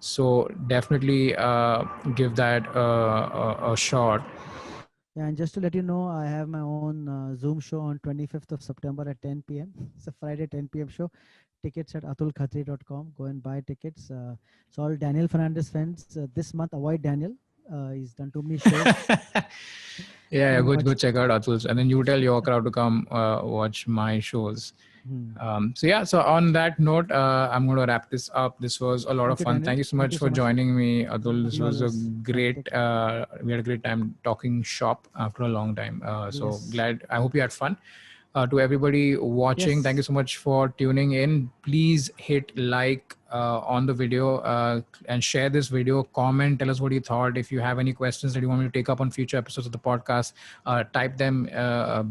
Speaker 1: So definitely give that a shot.
Speaker 2: Yeah, and just to let you know, I have my own Zoom show on 25th of September at 10 p.m. It's a Friday 10 p.m. show. Tickets at atulkhatri.com. Go and buy tickets. So all Daniel Fernandez fans, this month avoid Daniel. He's done too many shows.
Speaker 1: Go check out Atul's, and then you tell your crowd to come watch my shows. So yeah, so on that note, I'm going to wrap this up. This was a lot of fun. Thank you so much for joining me, Atul. This was a great, we had a great time talking shop after a long time. So glad, I hope you had fun. To everybody watching, thank you so much for tuning in. Please hit like on the video and share this video. Comment, tell us what you thought. If you have any questions that you want me to take up on future episodes of the podcast, type them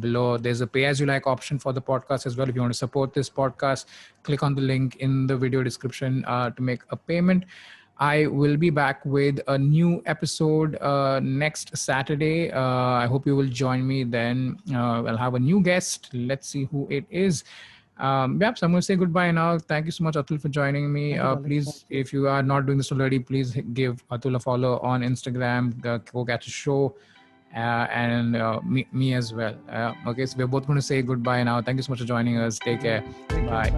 Speaker 1: below. There's a pay as you like option for the podcast as well. If you want to support this podcast, click on the link in the video description to make a payment. I will be back with a new episode next Saturday. I hope you will join me then. I'll have a new guest. Let's see who it is. So I'm going to say goodbye now. Thank you so much, Atul, for joining me. Please, if you are not doing this already, please give Atul a follow on Instagram. Go catch a show. And me as well. Okay, so we're both going to say goodbye now. Thank you so much for joining us. Take care. Bye.